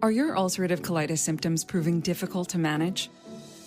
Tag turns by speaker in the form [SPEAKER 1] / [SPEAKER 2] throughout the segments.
[SPEAKER 1] Are your ulcerative colitis symptoms proving difficult to manage?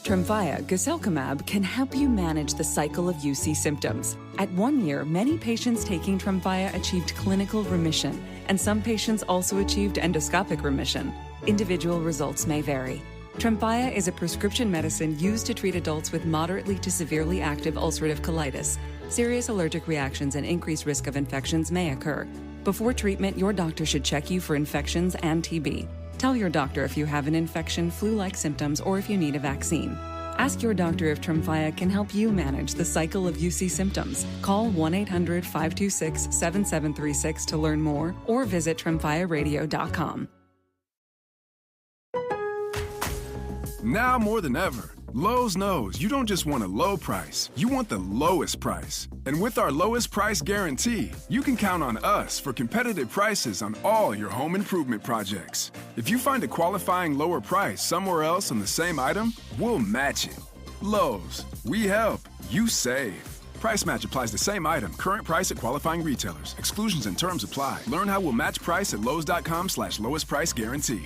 [SPEAKER 1] Tremfya guselkumab can help you manage the cycle of UC symptoms. At 1 year, many patients taking Tremfya achieved clinical remission, and some patients also achieved endoscopic remission. Individual results may vary. Tremfya is a prescription medicine used to treat adults with moderately to severely active ulcerative colitis. Serious allergic reactions and increased risk of infections may occur. Before treatment, your doctor should check you for infections and TB. Tell your doctor if you have an infection, flu-like symptoms, or if you need a vaccine. Ask your doctor if Tremfya can help you manage the cycle of UC symptoms. Call 1-800-526-7736 to learn more or visit tremfyaradio.com.
[SPEAKER 2] Now more than ever, Lowe's knows you don't just want a low price, you want the lowest price. And with our lowest price guarantee, you can count on us for competitive prices on all your home improvement projects. If you find a qualifying lower price somewhere else on the same item, we'll match it. Lowe's, we help, you save. Price match applies to same item, current price at qualifying retailers. Exclusions and terms apply. Learn how we'll match price at lowes.com/lowest price guarantee.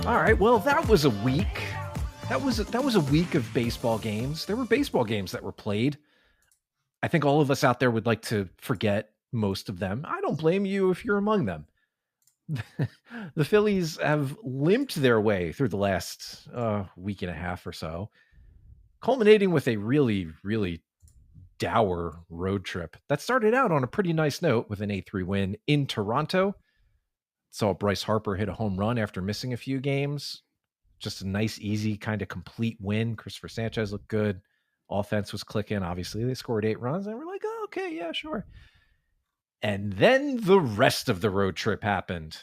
[SPEAKER 3] All right, well, that was a week. That was a week of baseball games. There were baseball games that were played. I think all of us out there would like to forget most of them. I don't blame you if you're among them. The Phillies have limped their way through the last week and a half or so, culminating with a really, really dour road trip that started out on a pretty nice note with an 8-3 win in Toronto. Saw Bryce Harper hit a home run after missing a few games. Just a nice, easy, kind of complete win. Christopher Sanchez looked good. Offense was clicking. Obviously, they scored 8 runs, and we're like, oh, okay, yeah, sure. And then the rest of the road trip happened.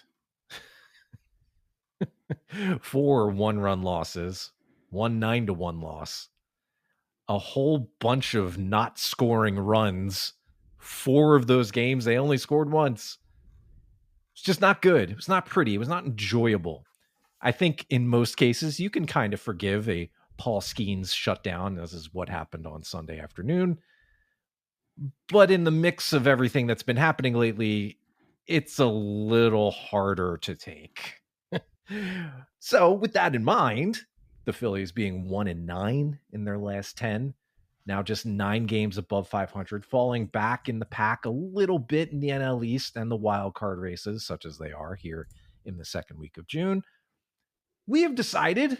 [SPEAKER 3] 4 one-run losses, 1 9-1 loss, a whole bunch of not scoring runs. 4 of those games, they only scored once. It's just not good. It was not pretty. It was not enjoyable. I think in most cases, you can kind of forgive a Paul Skeens shutdown. This is what happened on Sunday afternoon. But in the mix of everything that's been happening lately, it's a little harder to take. So with that in mind, the Phillies being 1-9 in their last 10, now just 9 games above 500, falling back in the pack a little bit in the NL East and the wild card races, such as they are here in the second week of June. We have decided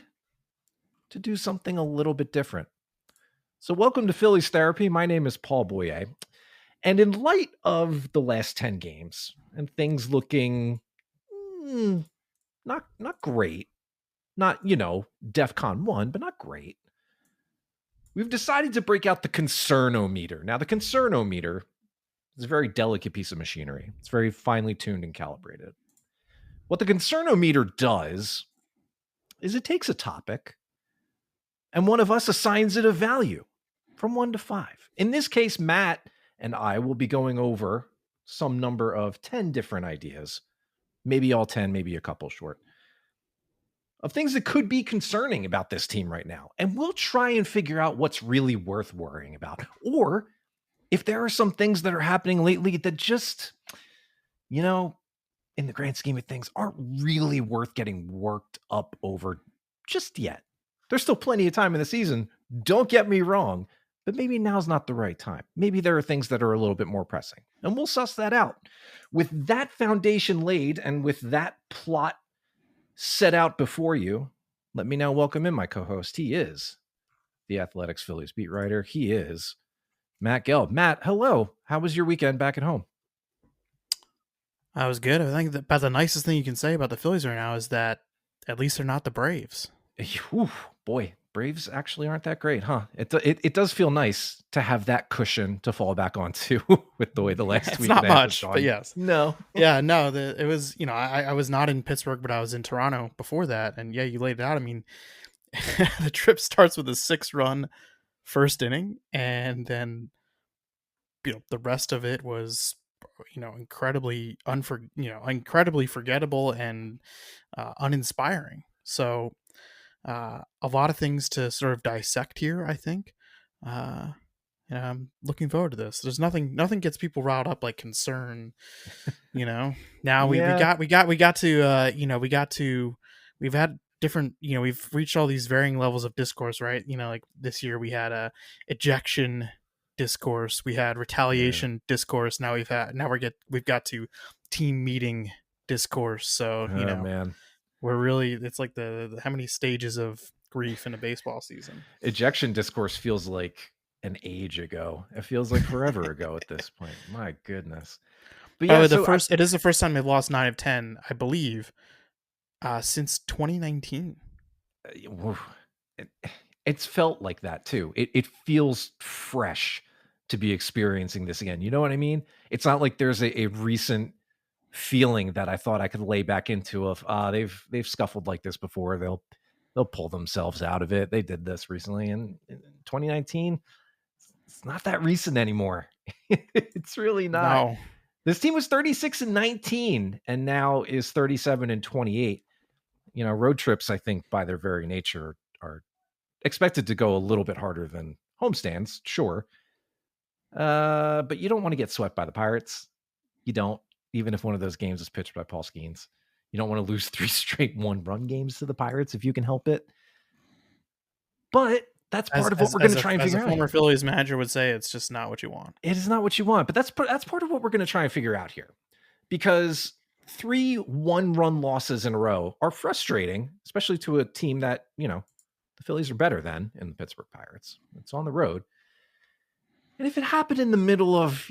[SPEAKER 3] to do something a little bit different. So welcome to Phillies Therapy. My name is Paul Boyer. And in light of the last 10 games and things looking not great, not, DEFCON 1, but not great, we've decided to break out the concernometer. Now, the concernometer is a very delicate piece of machinery. It's very finely tuned and calibrated. What the concernometer does is it takes a topic and one of us assigns it a value from 1 to 5. In this case, Matt and I will be going over some number of 10 different ideas, maybe all 10, maybe a couple short, of things that could be concerning about this team right now. And we'll try and figure out what's really worth worrying about. Or if there are some things that are happening lately that just, in the grand scheme of things, aren't really worth getting worked up over just yet. There's still plenty of time in the season. Don't get me wrong, but maybe now's not the right time. Maybe there are things that are a little bit more pressing, and we'll suss that out. With that foundation laid and with that plot set out before you, let me now welcome in my co-host. He is the Athletics Phillies beat writer. He is Matt Gelb. Matt, hello. How was your weekend back at home?
[SPEAKER 4] I was good. I think about the nicest thing you can say about the Phillies right now is that at least they're not the Braves.
[SPEAKER 3] Ooh, boy, Braves actually aren't that great, huh? It does feel nice to have that cushion to fall back onto with the way the last week.
[SPEAKER 4] It's not much, but yes.
[SPEAKER 3] No.
[SPEAKER 4] Yeah, no, it was, I was not in Pittsburgh, but I was in Toronto before that. And yeah, you laid it out. I mean, the trip starts with a 6-run first inning. And then, the rest of it was incredibly incredibly forgettable and uninspiring. So a lot of things to sort of dissect here, I think. Uh, and I'm looking forward to this. There's nothing gets people riled up like concern. Now we
[SPEAKER 3] Yeah.
[SPEAKER 4] got to we've had different, we've reached all these varying levels of discourse, right? Like this year we had a ejection discourse, we had retaliation discourse. Now we've got to team meeting discourse. So
[SPEAKER 3] Oh man.
[SPEAKER 4] we're really, it's like the how many stages of grief in a baseball season.
[SPEAKER 3] Ejection discourse feels like an age ago. It feels like forever ago at this point. My goodness. But yeah,
[SPEAKER 4] It is the first time they've lost 9 of 10, I believe, since 2019.
[SPEAKER 3] It's felt like that too. It feels fresh to be experiencing this again. You know what I mean? It's not like there's a recent feeling that I thought I could lay back into of they've scuffled like this before. They'll pull themselves out of it. They did this recently in 2019. It's not that recent anymore. It's really not.
[SPEAKER 4] No.
[SPEAKER 3] This team was 36-19 and now is 37-28. Road trips, I think, by their very nature, are expected to go a little bit harder than homestands, sure. But you don't want to get swept by the Pirates. You don't, even if one of those games is pitched by Paul Skeens. You don't want to lose 3 straight 1-run games to the Pirates if you can help it. But that's part of what we're going to try and figure out.
[SPEAKER 4] As a former Phillies manager would say, it's just not what you want.
[SPEAKER 3] It is not what you want, but that's part of what we're going to try and figure out here. Because 3 1-run losses in a row are frustrating, especially to a team that, the Phillies are better than in the Pittsburgh Pirates. It's on the road. And if it happened in the middle of,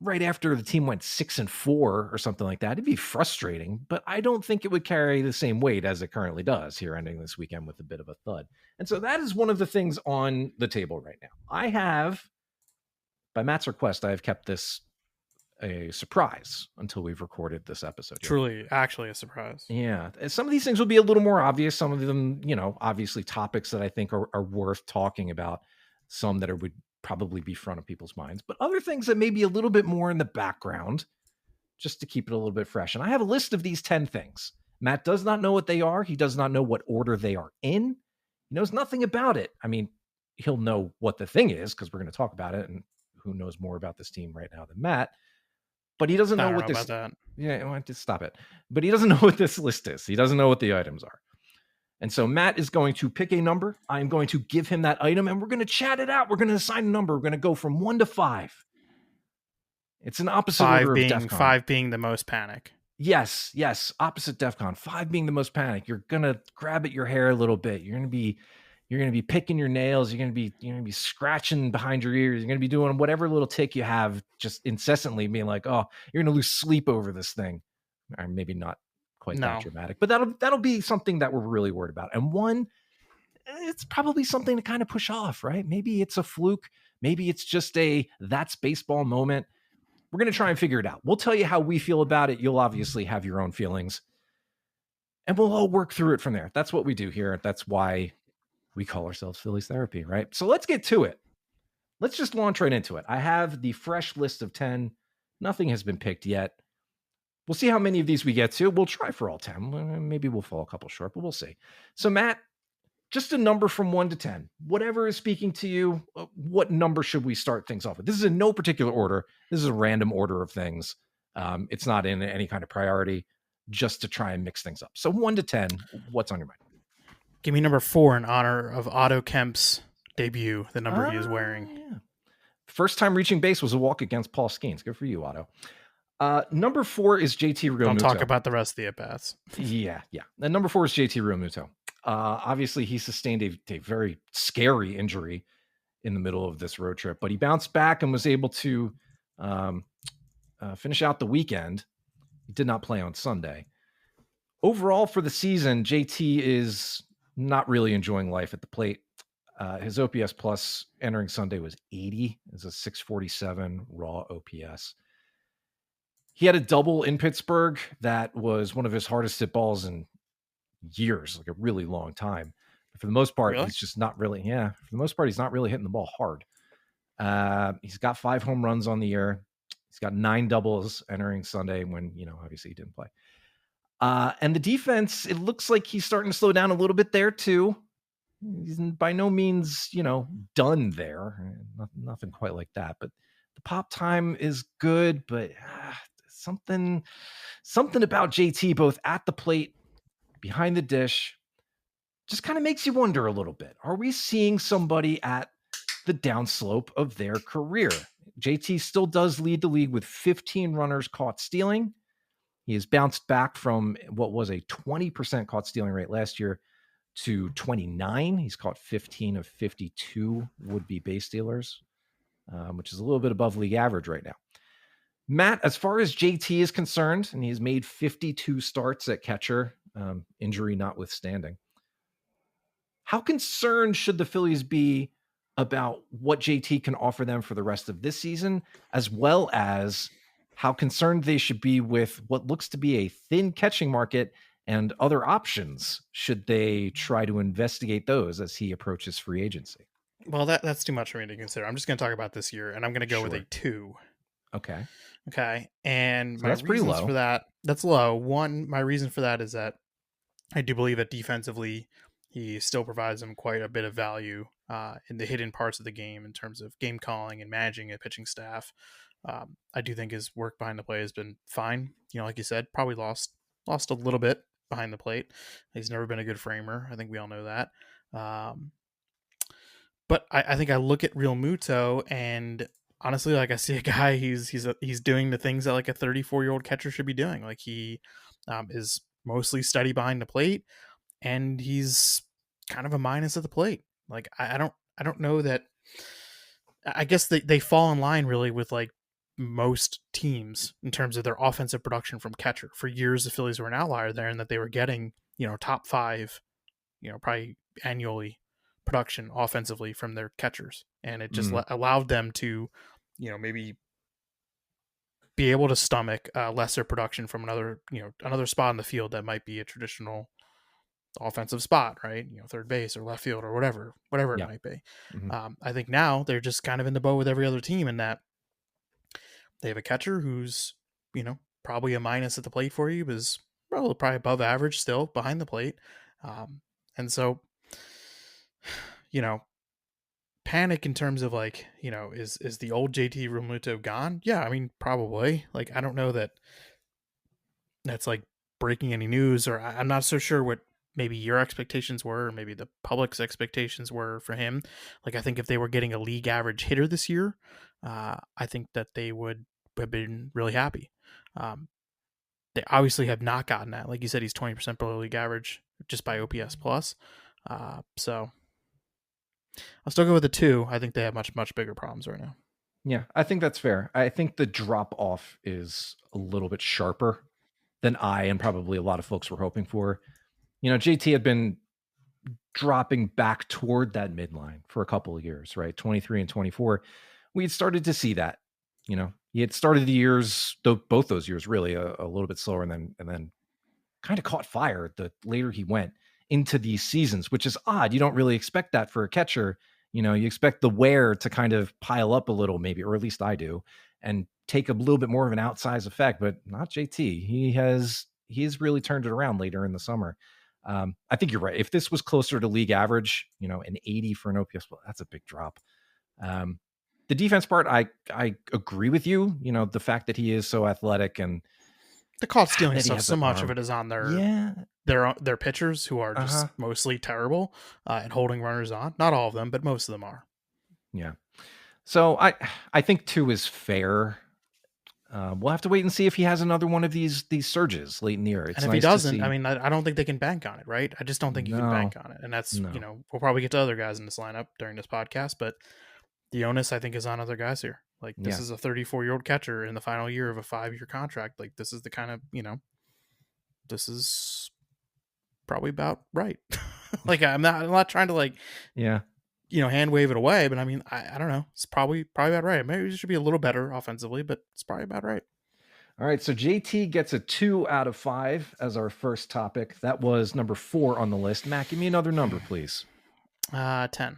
[SPEAKER 3] right after the team went 6-4 or something like that, it'd be frustrating, but I don't think it would carry the same weight as it currently does here ending this weekend with a bit of a thud. And so that is one of the things on the table right now. I have, by Matt's request, I have kept this a surprise until we've recorded this episode here.
[SPEAKER 4] Truly, actually a surprise.
[SPEAKER 3] Yeah. Some of these things will be a little more obvious. Some of them, obviously topics that I think are worth talking about. Some that would probably be front of people's minds, but other things that may be a little bit more in the background just to keep it a little bit fresh. And I have a list of these 10 things. Matt does not know what they are. He does not know what order they are in. He knows nothing about it. I mean, he'll know what the thing is because we're going to talk about it, and who knows more about this team right now than Matt. But he doesn't know what this.
[SPEAKER 4] About that.
[SPEAKER 3] Yeah, just stop it. But he doesn't know what this list is. He doesn't know what the items are. And so Matt is going to pick a number. I'm going to give him that item, and we're going to chat it out. We're going to assign a number. We're going to go from 1 to 5. It's an opposite order of DEFCON.
[SPEAKER 4] 5 being the most panic.
[SPEAKER 3] Yes. Opposite DEFCON. 5 being the most panic. You're going to grab at your hair a little bit. You're going to be picking your nails. You're going to be scratching behind your ears. You're going to be doing whatever little tick you have, just incessantly being like, oh, you're going to lose sleep over this thing. Or maybe not quite that dramatic, but that'll be something that we're really worried about. And 1, it's probably something to kind of push off, right? Maybe it's a fluke. Maybe it's just that's baseball moment. We're going to try and figure it out. We'll tell you how we feel about it. You'll obviously have your own feelings, and we'll all work through it from there. That's what we do here. That's why we call ourselves Phillies Therapy, right? So let's get to it. Let's just launch right into it. I have the fresh list of 10. Nothing has been picked yet. We'll see how many of these we get to. We'll try for all 10. Maybe we'll fall a couple short, but we'll see. So Matt, just a number from 1 to 10. Whatever is speaking to you, what number should we start things off with? This is in no particular order. This is a random order of things. It's not in any kind of priority, just to try and mix things up. So 1 to 10, what's on your mind?
[SPEAKER 4] Give me number 4 in honor of Otto Kemp's debut, the number he is wearing.
[SPEAKER 3] Yeah. First time reaching base was a walk against Paul Skeens. Good for you, Otto. Number 4 is JT Realmuto.
[SPEAKER 4] Don't talk about the rest of the at-bats.
[SPEAKER 3] Yeah. And number 4 is JT Realmuto. Obviously, he sustained a very scary injury in the middle of this road trip, but he bounced back and was able to finish out the weekend. He did not play on Sunday. Overall, for the season, JT is not really enjoying life at the plate. His OPS plus entering Sunday was 80. It's a 647 raw OPS. He had a double in Pittsburgh that was one of his hardest hit balls in years, like a really long time. But for the most part, he's just not really, for the most part, he's not really hitting the ball hard. He's got 5 home runs on the year. He's got 9 doubles entering Sunday when, obviously he didn't play. And the defense, it looks like he's starting to slow down a little bit there too. He's by no means, done there. Nothing quite like that. But the pop time is good, but something about JT, both at the plate, behind the dish, just kind of makes you wonder a little bit. Are we seeing somebody at the downslope of their career? JT still does lead the league with 15 runners caught stealing. He has bounced back from what was a 20% caught stealing rate last year to 29. He's caught 15 of 52 would-be base stealers, which is a little bit above league average right now. Matt, as far as JT is concerned, and he's made 52 starts at catcher, injury notwithstanding, how concerned should the Phillies be about what JT can offer them for the rest of this season, as well as how concerned they should be with what looks to be a thin catching market and other options should they try to investigate those as he approaches free agency?
[SPEAKER 4] Well, that's too much for me to consider. I'm just going to talk about this year, and I'm going to go with a 2.
[SPEAKER 3] Okay.
[SPEAKER 4] And
[SPEAKER 3] So
[SPEAKER 4] my
[SPEAKER 3] that's pretty
[SPEAKER 4] reasons
[SPEAKER 3] low.
[SPEAKER 4] for that, that's low. One, my reason for that is that I do believe that defensively, he still provides them quite a bit of value in the hidden parts of the game in terms of game calling and managing a pitching staff. I do think his work behind the plate has been fine. Like you said, probably lost a little bit behind the plate. He's never been a good framer. I think we all know that. But I think I look at Real Muto, and honestly, like, I see a guy, he's doing the things that like a 34-year-old catcher should be doing. Like, he is mostly steady behind the plate, and he's kind of a minus at the plate. Like, I don't know that. I guess they fall in line really with like most teams in terms of their offensive production from catcher. For years, the Phillies were an outlier there, and that they were getting top 5, probably annually production offensively from their catchers, and it just allowed them to maybe be able to stomach lesser production from another spot in the field that might be a traditional offensive spot, right? Third base or left field or whatever it might be. I think now they're just kind of in the boat with every other team in that they have a catcher who's probably a minus at the plate for you, but is probably above average still behind the plate, and so panic in terms of like, is the old JT Realmuto gone? Yeah, I mean, probably. Like, I don't know that that's like breaking any news, or I'm not so sure what maybe your expectations were, or maybe the public's expectations were for him. Like, I think if they were getting a league average hitter this year, I think that they would have been really happy. They obviously have not gotten that. Like you said, he's 20% below league average just by OPS plus. So I'll still go with the 2. I think they have much, much bigger problems right now.
[SPEAKER 3] Yeah, I think that's fair. I think the drop off is a little bit sharper than I and probably a lot of folks were hoping for. JT had been dropping back toward that midline for a couple of years, right? 23 and 24. We had started to see that. He had started the years, both those years, really a little bit slower, and then kind of caught fire the later he went into these seasons, which is odd. You don't really expect that for a catcher. You expect the wear to kind of pile up a little, maybe, or at least I do, and take a little bit more of an outsized effect, but not JT. He's really turned it around later in the summer. I think you're right. If this was closer to league average, an 80 for an OPS, well, that's a big drop. The defense part, I agree with you. The fact that he is so athletic and
[SPEAKER 4] the caught stealing stuff, so much of it is on their pitchers, who are just mostly terrible at holding runners on. Not all of them, but most of them are.
[SPEAKER 3] Yeah. So I think 2 is fair. We'll have to wait and see if he has another one of these surges late in the year.
[SPEAKER 4] And if he doesn't, I mean, I don't think they can bank on it, right? I just don't think you can bank on it. And that's, we'll probably get to other guys in this lineup during this podcast, but the onus, I think, is on other guys here. Like, this is a 34-year-old catcher in the final year of a 5-year contract. Like, this is the kind of, this is probably about right. Like, I'm not trying to hand wave it away, but I mean, I don't know. It's probably about right. Maybe it should be a little better offensively, but it's probably about right.
[SPEAKER 3] All right, so JT gets a 2 out of 5 as our first topic. That was number 4 on the list. Matt, give me another number, please.
[SPEAKER 4] 10.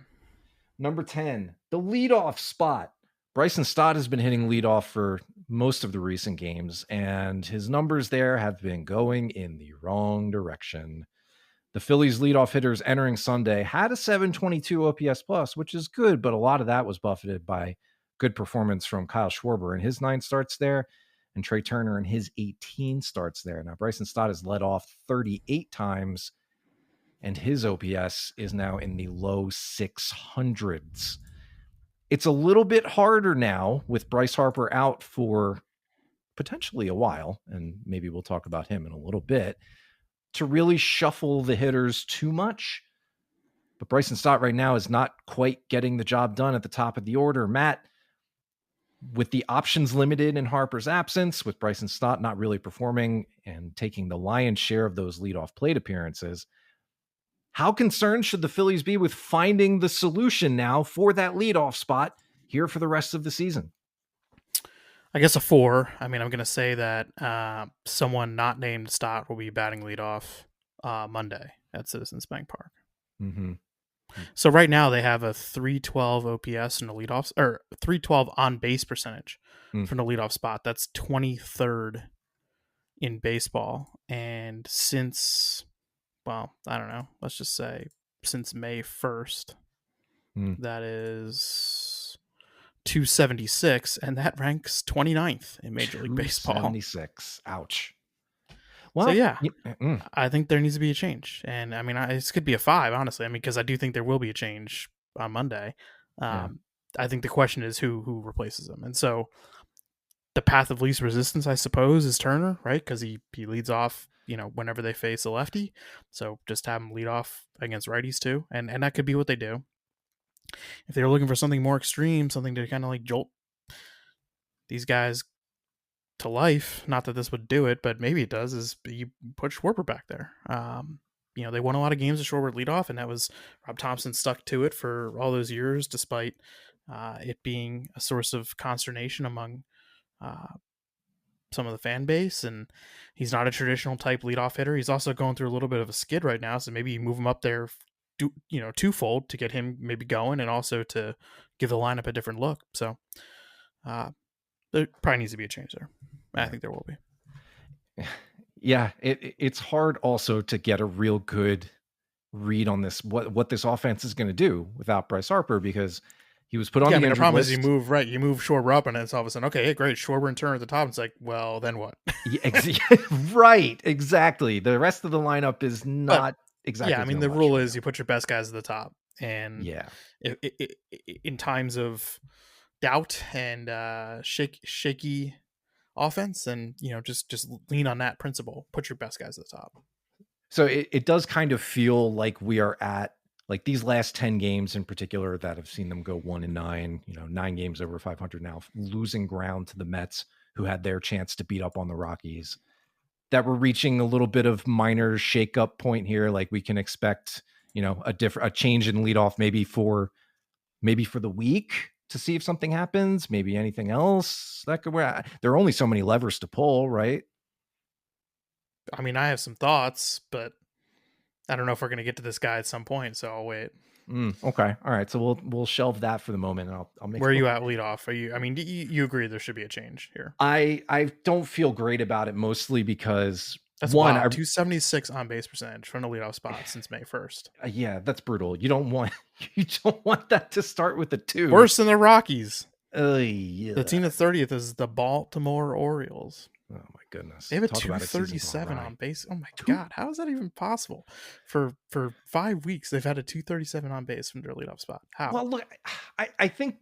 [SPEAKER 3] Number 10, the leadoff spot Bryson Stott has been hitting leadoff for most of the recent games, and his numbers there have been going in the wrong direction. The Phillies leadoff hitters entering Sunday had a 722 OPS plus, which is good, but a lot of that was buffeted by good performance from Kyle Schwarber in his 9 starts there, and Trey Turner in his 18 starts there. Now, Bryson Stott has led off 38 times, and his OPS is now in the low 600s. It's a little bit harder now with Bryce Harper out for potentially a while, and maybe we'll talk about him in a little bit, to really shuffle the hitters too much. But Bryson Stott right now is not quite getting the job done at the top of the order. Matt, with the options limited in Harper's absence, with Bryson Stott not really performing and taking the lion's share of those leadoff plate appearances, how concerned should the Phillies be with finding the solution now for that leadoff spot here for the rest of the season?
[SPEAKER 4] I guess a 4. I mean, I'm going to say that someone not named Stott will be batting leadoff Monday at Citizens Bank Park.
[SPEAKER 3] Mm-hmm.
[SPEAKER 4] So right now they have a 312 OPS in the leadoff, or 312 on base percentage from the leadoff spot. That's 23rd in baseball. And since, well, I don't know, let's just say since May 1st, that is 276, and that ranks 29th in Major League Baseball.
[SPEAKER 3] 276. Ouch. Well,
[SPEAKER 4] so yeah, I think there needs to be a change. And I mean, this could be a 5, honestly. I mean, because I do think there will be a change on Monday. I think the question is who replaces him. And so the path of least resistance, I suppose, is Turner, right? Because he leads off, whenever they face a lefty. So just have him lead off against righties too. And that could be what they do. If they're looking for something more extreme, something to kind of like jolt these guys to life, not that this would do it, but maybe it does, is you put Schwarber back there. They won a lot of games with Schwarber lead off, and that was Rob Thompson stuck to it for all those years, despite it being a source of consternation among some of the fan base. And he's not a traditional type leadoff hitter. He's also going through a little bit of a skid right now, so maybe you move him up there twofold to get him maybe going, and also to give the lineup a different look. So there probably needs to be a change there. I think there will be.
[SPEAKER 3] Yeah, it's hard also to get a real good read on this, what this offense is going to do without Bryce Harper, because he was put on the injured list. The problem is
[SPEAKER 4] you move Schwarber up, and it's all of a sudden, okay, hey, great, Schwarber and Turner at the top. It's like, well, then what?
[SPEAKER 3] Right, exactly. The rest of the lineup is not exactly.
[SPEAKER 4] Yeah, I mean, the rule is you put your best guys at the top, and
[SPEAKER 3] yeah,
[SPEAKER 4] in times of doubt and shaky offense, and just lean on that principle. Put your best guys at the top.
[SPEAKER 3] So it does kind of feel like we are at, like, these last 10 games in particular that have seen them go 1-9, 9 games over 500 now, losing ground to the Mets, who had their chance to beat up on the Rockies, that we're reaching a little bit of minor shakeup point here. Like, we can expect, a change in leadoff, maybe for the week, to see if something happens, maybe anything else that could work. There are only so many levers to pull, right?
[SPEAKER 4] I mean, I have some thoughts, but I don't know if we're going to get to this guy at some point, so I'll wait.
[SPEAKER 3] Okay. All right. So we'll shelve that for the moment, and I'll make.
[SPEAKER 4] Where are you at leadoff? Do you agree there should be a change here?
[SPEAKER 3] I don't feel great about it, mostly because
[SPEAKER 4] that's 276 on base percentage from the leadoff spot since May 1st.
[SPEAKER 3] Yeah, that's brutal. You don't want that to start with a 2.
[SPEAKER 4] Worse than the Rockies.
[SPEAKER 3] Yeah.
[SPEAKER 4] The team at 30th is the Baltimore Orioles.
[SPEAKER 3] Oh my goodness.
[SPEAKER 4] They have a 237 on base. Oh my God. How is that even possible? For 5 weeks, they've had a 237 on base from their leadoff spot. How?
[SPEAKER 3] Well, look, I think,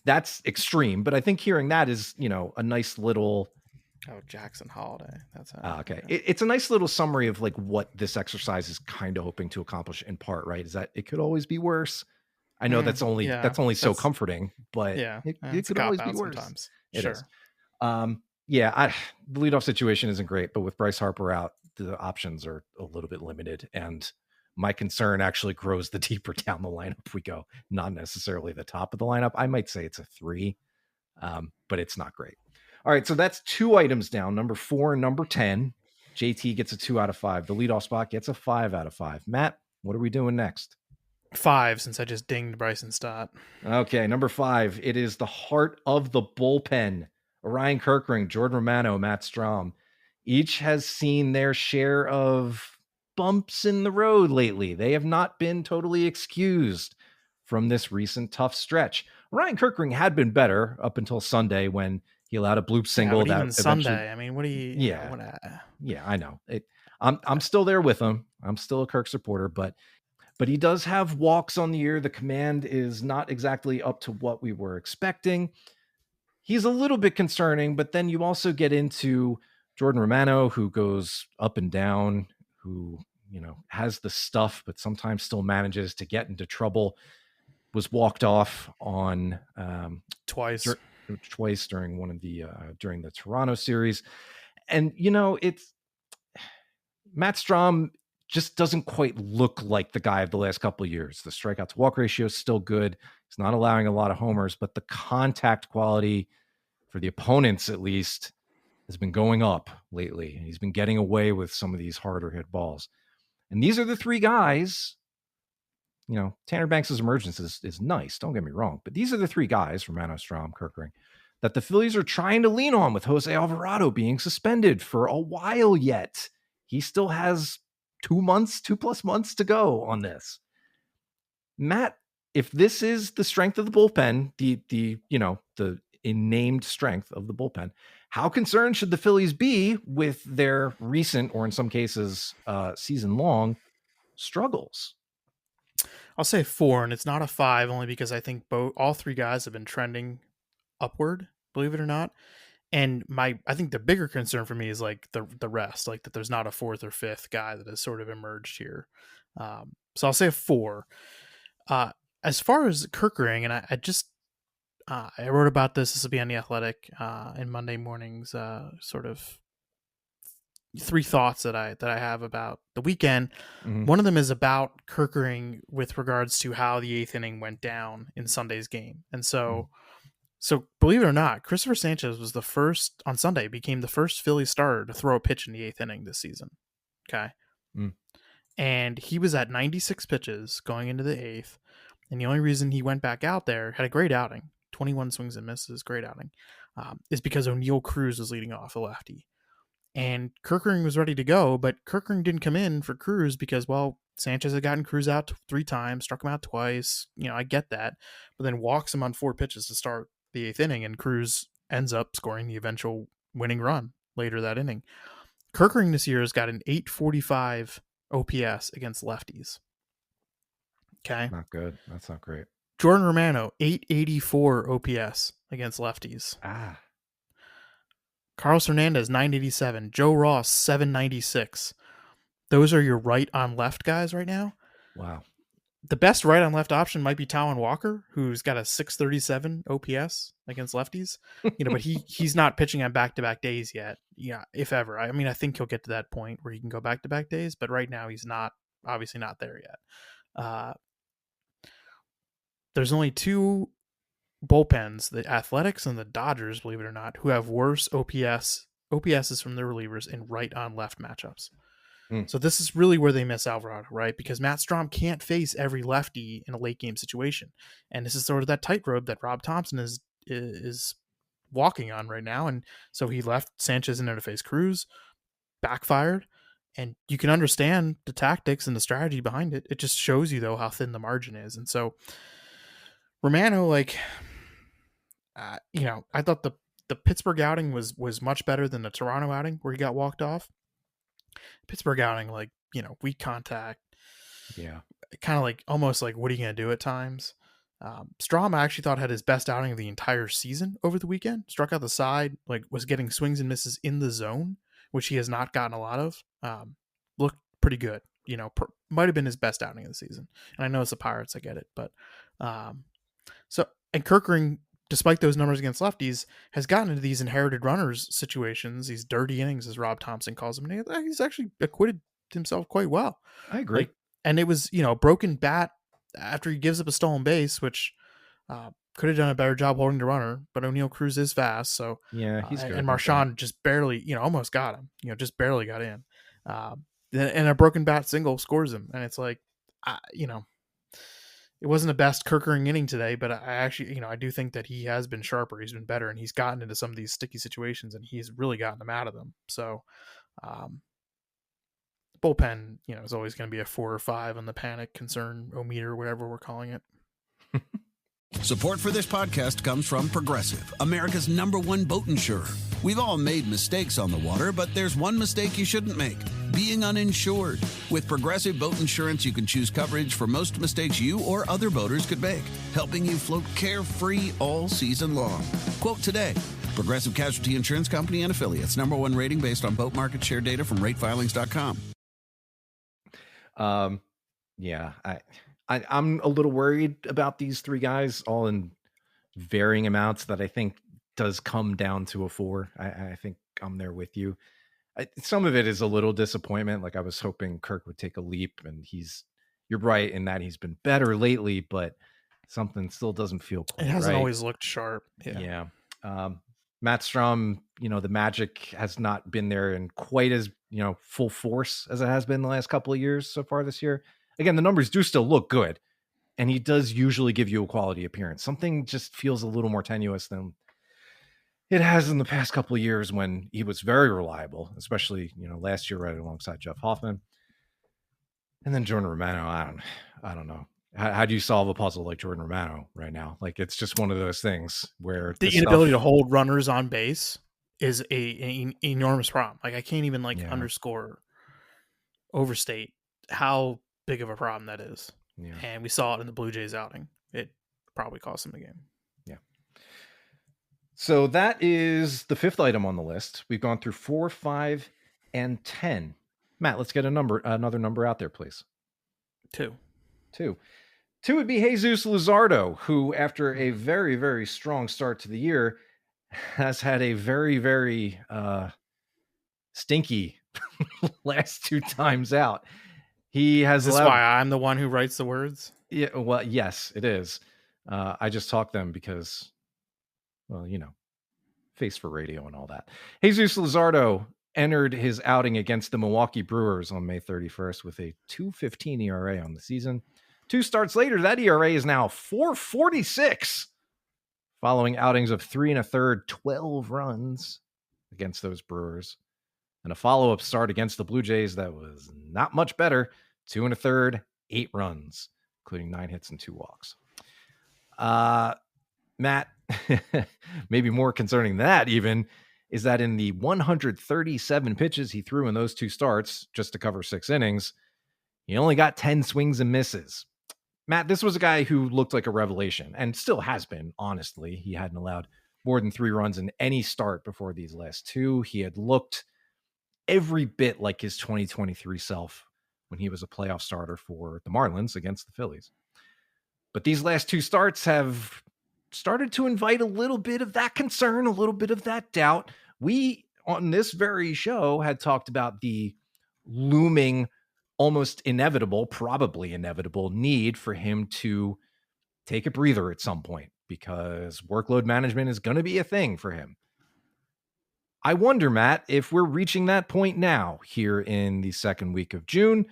[SPEAKER 3] that's extreme, but I think hearing that is, a nice little.
[SPEAKER 4] Oh, Jackson Holiday. That's how.
[SPEAKER 3] Okay. It's a nice little summary of like what this exercise is kind of hoping to accomplish in part, right? Is that it could always be worse. I know that's only so comforting, but it could always be worse.
[SPEAKER 4] Sometimes.
[SPEAKER 3] It is. The leadoff situation isn't great, but with Bryce Harper out, the options are a little bit limited, and my concern actually grows the deeper down the lineup we go, not necessarily the top of the lineup. I might say it's a 3, but it's not great. All right, so that's 2 items down, number 4 and number 10. JT gets a 2 out of 5. The leadoff spot gets a 5 out of 5. Matt, what are we doing next?
[SPEAKER 4] 5, since I just dinged Bryson Stott.
[SPEAKER 3] Okay, number 5. It is the heart of the bullpen. Orion Kirkring, Jordan Romano, Matt Strom. Each has seen their share of bumps in the road lately. They have not been totally excused from this recent tough stretch. Orion Kirkring had been better up until Sunday when he allowed a bloop single
[SPEAKER 4] but
[SPEAKER 3] that
[SPEAKER 4] even
[SPEAKER 3] eventually.
[SPEAKER 4] Sunday, I mean, what do you?
[SPEAKER 3] Yeah,
[SPEAKER 4] What?
[SPEAKER 3] yeah, I know. I'm still there with him. I'm still a Kirk supporter, but he does have walks on the year. The command is not exactly up to what we were expecting. He's a little bit concerning, but then you also get into Jordan Romano, who goes up and down, who, has the stuff, but sometimes still manages to get into trouble. Was walked off on
[SPEAKER 4] Twice.
[SPEAKER 3] Twice during one of the during the Toronto series. And it's Matt Strom just doesn't quite look like the guy of the last couple of years. The strikeout to walk ratio is still good. He's not allowing a lot of homers, but the contact quality for the opponents, at least, has been going up lately. And he's been getting away with some of these harder hit balls. And these are the 3 guys. Tanner Banks' emergence is nice. Don't get me wrong. But these are the 3 guys, Romano, Strom, Kirkring, that the Phillies are trying to lean on, with Jose Alvarado being suspended for a while yet. He still has 2+ months to go on this. Matt, if this is the strength of the bullpen, the named strength of the bullpen, how concerned should the Phillies be with their recent, or in some cases, season-long struggles?
[SPEAKER 4] I'll say 4, and it's not a 5, only because I think all 3 guys have been trending upward, believe it or not. And I think the bigger concern for me is like the rest, like that there's not a 4th or 5th guy that has sort of emerged here. So I'll say a 4. As far as Kirkering, and I wrote about this. This will be on The Athletic in Monday morning's sort of 3 thoughts that I have about the weekend.
[SPEAKER 3] Mm-hmm.
[SPEAKER 4] One of them is about Kirkering with regards to how the 8th inning went down in Sunday's game. And so believe it or not, Christopher Sanchez was the first on Sunday, became the first Phillies starter to throw a pitch in the 8th inning this season. Okay. And he was at 96 pitches going into the 8th. And the only reason he went back out there, had a great outing, 21 swings and misses, great outing, is because O'Neal Cruz was leading off, a lefty. And Kirkering was ready to go, but Kirkering didn't come in for Cruz because, well, Sanchez had gotten Cruz out 3 times, struck him out twice. I get that. But then walks him on 4 pitches to start the 8th inning, and Cruz ends up scoring the eventual winning run later that inning. Kirkering this year has got an 845 OPS against lefties. Okay.
[SPEAKER 3] Not good. That's not great.
[SPEAKER 4] Jordan Romano, 884 OPS against lefties. Carlos Hernandez, 987. Joe Ross, 796. Those are your right on left guys right now.
[SPEAKER 3] Wow.
[SPEAKER 4] The best right on left option might be Taijuan Walker, who's got a 637 OPS against lefties. But he's not pitching on back-to-back days yet. Yeah, if ever. I mean, I think he'll get to that point where he can go back-to-back days, but right now he's obviously not there yet. There's only 2 bullpens, the Athletics and the Dodgers, believe it or not, who have worse OPSs from their relievers in right on left matchups. So this is really where they miss Alvarado, right? Because Matt Strom can't face every lefty in a late game situation. And this is sort of that tightrope that Rob Thompson is walking on right now. And so he left Sanchez in there to face Cruz, backfired. And you can understand the tactics and the strategy behind it. It just shows you, though, how thin the margin is. And so Romano, I thought the Pittsburgh outing was much better than the Toronto outing where he got walked off. Pittsburgh outing, weak contact.
[SPEAKER 3] Yeah.
[SPEAKER 4] Kind of almost like, what are you going to do at times? Strom, I actually thought, had his best outing of the entire season over the weekend. Struck out the side, was getting swings and misses in the zone, which he has not gotten a lot of. Looked pretty good. Might have been his best outing of the season. And I know it's the Pirates, I get it. But and Kirkering, despite those numbers against lefties, has gotten into these inherited runners situations, these dirty innings, as Rob Thompson calls them. And he's actually acquitted himself quite well.
[SPEAKER 3] I agree.
[SPEAKER 4] And it was, a broken bat after he gives up a stolen base, which could have done a better job holding the runner, but O'Neal Cruz is fast. So
[SPEAKER 3] yeah, he's good.
[SPEAKER 4] And Marchand just barely, almost got him, just barely got in. And a broken bat single scores him. And it's it wasn't the best Kirkering inning today, but I actually, I do think that he has been sharper. He's been better, and he's gotten into some of these sticky situations, and he's really gotten them out of them. So, um, bullpen, is always going to be a 4 or 5 on the panic concern o-meter, whatever we're calling it.
[SPEAKER 5] Support for this podcast comes from Progressive, America's #1 boat insurer. We've all made mistakes on the water, but there's one mistake you shouldn't make: being uninsured. With Progressive Boat Insurance, you can choose coverage for most mistakes you or other boaters could make, helping you float carefree all season long. Quote today. Progressive Casualty Insurance Company and Affiliates. #1 rating based on boat market share data from ratefilings.com.
[SPEAKER 3] Yeah, I'm a little worried about these three guys, all in varying amounts, that I think does come down to a 4. I think I'm there with you. Some of it is a little disappointment. Like, I was hoping Kirk would take a leap, and you're right in that he's been better lately, but something still doesn't feel quite right.
[SPEAKER 4] It hasn't always looked sharp.
[SPEAKER 3] Yeah. Matt Strum, the magic has not been there in quite as, full force as it has been the last couple of years so far this year. Again, the numbers do still look good, and he does usually give you a quality appearance. Something just feels a little more tenuous than it has in the past couple of years when he was very reliable, especially, last year right alongside Jeff Hoffman. And then Jordan Romano, I don't know. How do you solve a puzzle like Jordan Romano right now? Like, it's just one of those things where
[SPEAKER 4] the inability to hold runners on base is an enormous problem. Like, I can't even overstate how big of a problem that is. Yeah. And we saw it in the Blue Jays outing. It probably cost them the game.
[SPEAKER 3] Yeah. So that is the 5th item on the list. We've gone through 4, 5, and 10. Matt, let's get another number out there, please.
[SPEAKER 4] 2.
[SPEAKER 3] 2 would be Jesus Luzardo, who, after a very, very strong start to the year, has had a very, very stinky last 2 times out. He has.
[SPEAKER 4] Is this why I'm the one who writes the words?
[SPEAKER 3] Yeah, well, yes, it is. I just talk them because, well, face for radio and all that. Jesus Luzardo entered his outing against the Milwaukee Brewers on May 31st with a 2.15 ERA on the season. 2 starts later, that ERA is now 4.46, following outings of 3 1/3, 12 runs against those Brewers, and a follow-up start against the Blue Jays that was not much better, 2 1/3, 8 runs, including 9 hits and 2 walks. Matt, maybe more concerning than that even, is that in the 137 pitches he threw in those 2 starts, just to cover 6 innings, he only got 10 swings and misses. Matt, this was a guy who looked like a revelation, and still has been, honestly. He hadn't allowed more than 3 runs in any start before these last 2. He had looked every bit like his 2023 self when he was a playoff starter for the Marlins against the Phillies. But these last 2 starts have started to invite a little bit of that concern, a little bit of that doubt. We, on this very show, had talked about the looming, almost inevitable, probably inevitable need for him to take a breather at some point, because workload management is going to be a thing for him. I wonder, Matt, if we're reaching that point now here in the second week of June,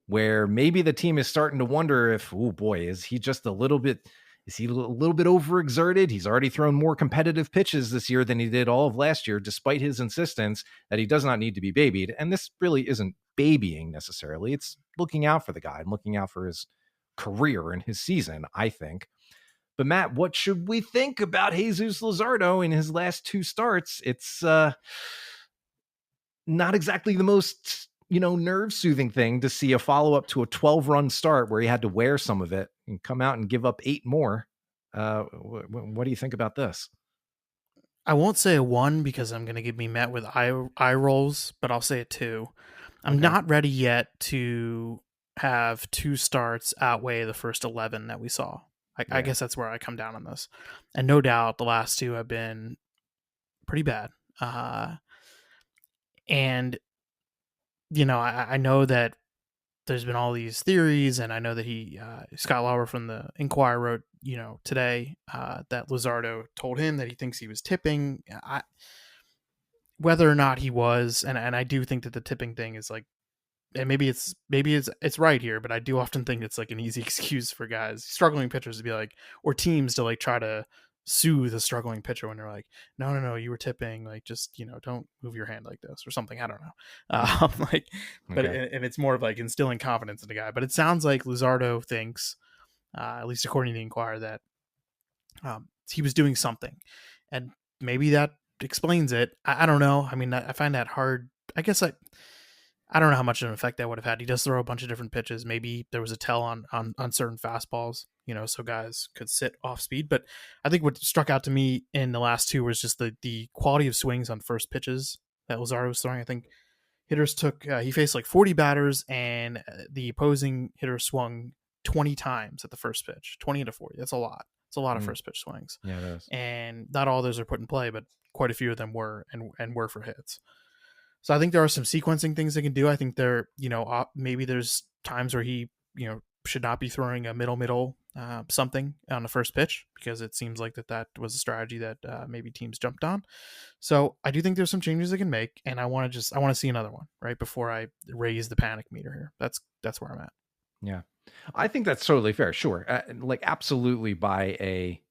[SPEAKER 3] where maybe the team is starting to wonder if, oh boy, is he a little bit overexerted? He's already thrown more competitive pitches this year than he did all of last year, despite his insistence that he does not need to be babied. And this really isn't babying necessarily. It's looking out for the guy and looking out for his career and his season, I think. But Matt, what should we think about Jesus Luzardo in his last 2 starts? It's not exactly the most, nerve-soothing thing to see a follow-up to a 12-run start where he had to wear some of it and come out and give up 8 more. What do you think about this?
[SPEAKER 4] I won't say a 1 because I'm going to be met with eye rolls, but I'll say a 2. I'm not ready yet to have 2 starts outweigh the first 11 that we saw. I guess that's where I come down on this. And no doubt the last 2 have been pretty bad. And, I know that there's been all these theories, and I know that Scott Lauber from the Inquirer wrote, today that Luzardo told him that he thinks he was tipping. Whether or not he was, and I do think that the tipping thing is like and maybe it's right here, but I do often think it's like an easy excuse for guys, struggling pitchers, to be like, or teams to like try to soothe a struggling pitcher when they're like, no, you were tipping, like, just, don't move your hand like this or something. I don't know. Like, but
[SPEAKER 3] Okay.
[SPEAKER 4] if it's more of like instilling confidence in the guy, but it sounds like Luzardo thinks, at least according to the Inquirer, that he was doing something, and maybe that explains it. I don't know. I mean, I find that hard. I guess I don't know how much of an effect that would have had. He does throw a bunch of different pitches. Maybe there was a tell on certain fastballs, so guys could sit off speed. But I think what struck out to me in the last two was just the quality of swings on first pitches that Luzardo was throwing. I think hitters he faced like 40 batters, and the opposing hitter swung 20 times at the first pitch, 20 to 40. That's a lot. It's a lot of first pitch swings.
[SPEAKER 3] Yeah, it is.
[SPEAKER 4] And not all those are put in play, but quite a few of them were, and were for hits. So I think there are some sequencing things they can do. I think maybe there's times where he, should not be throwing a middle something on the first pitch, because it seems like that was a strategy that maybe teams jumped on. So I do think there's some changes they can make, and I want to see another one right before I raise the panic meter here. That's where I'm at.
[SPEAKER 3] Yeah, I think that's totally fair. Sure, like absolutely by a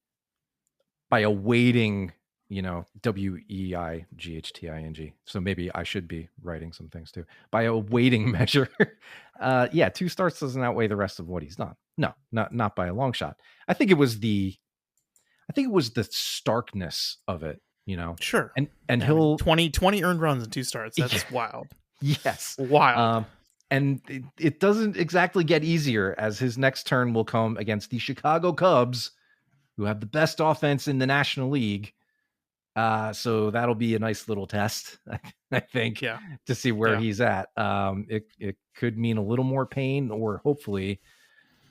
[SPEAKER 3] weighting, WEIGHTING. So maybe I should be writing some things too. By a weighting measure, yeah, 2 starts doesn't outweigh the rest of what he's done. No, not by a long shot. I think it was the starkness of it,
[SPEAKER 4] Sure.
[SPEAKER 3] and he'll
[SPEAKER 4] 20 earned runs in 2 starts. That's wild.
[SPEAKER 3] Yes,
[SPEAKER 4] wild.
[SPEAKER 3] And it doesn't exactly get easier, as his next turn will come against the Chicago Cubs, who have the best offense in the National League. So that'll be a nice little test, I think, to see where he's at. It could mean a little more pain, or hopefully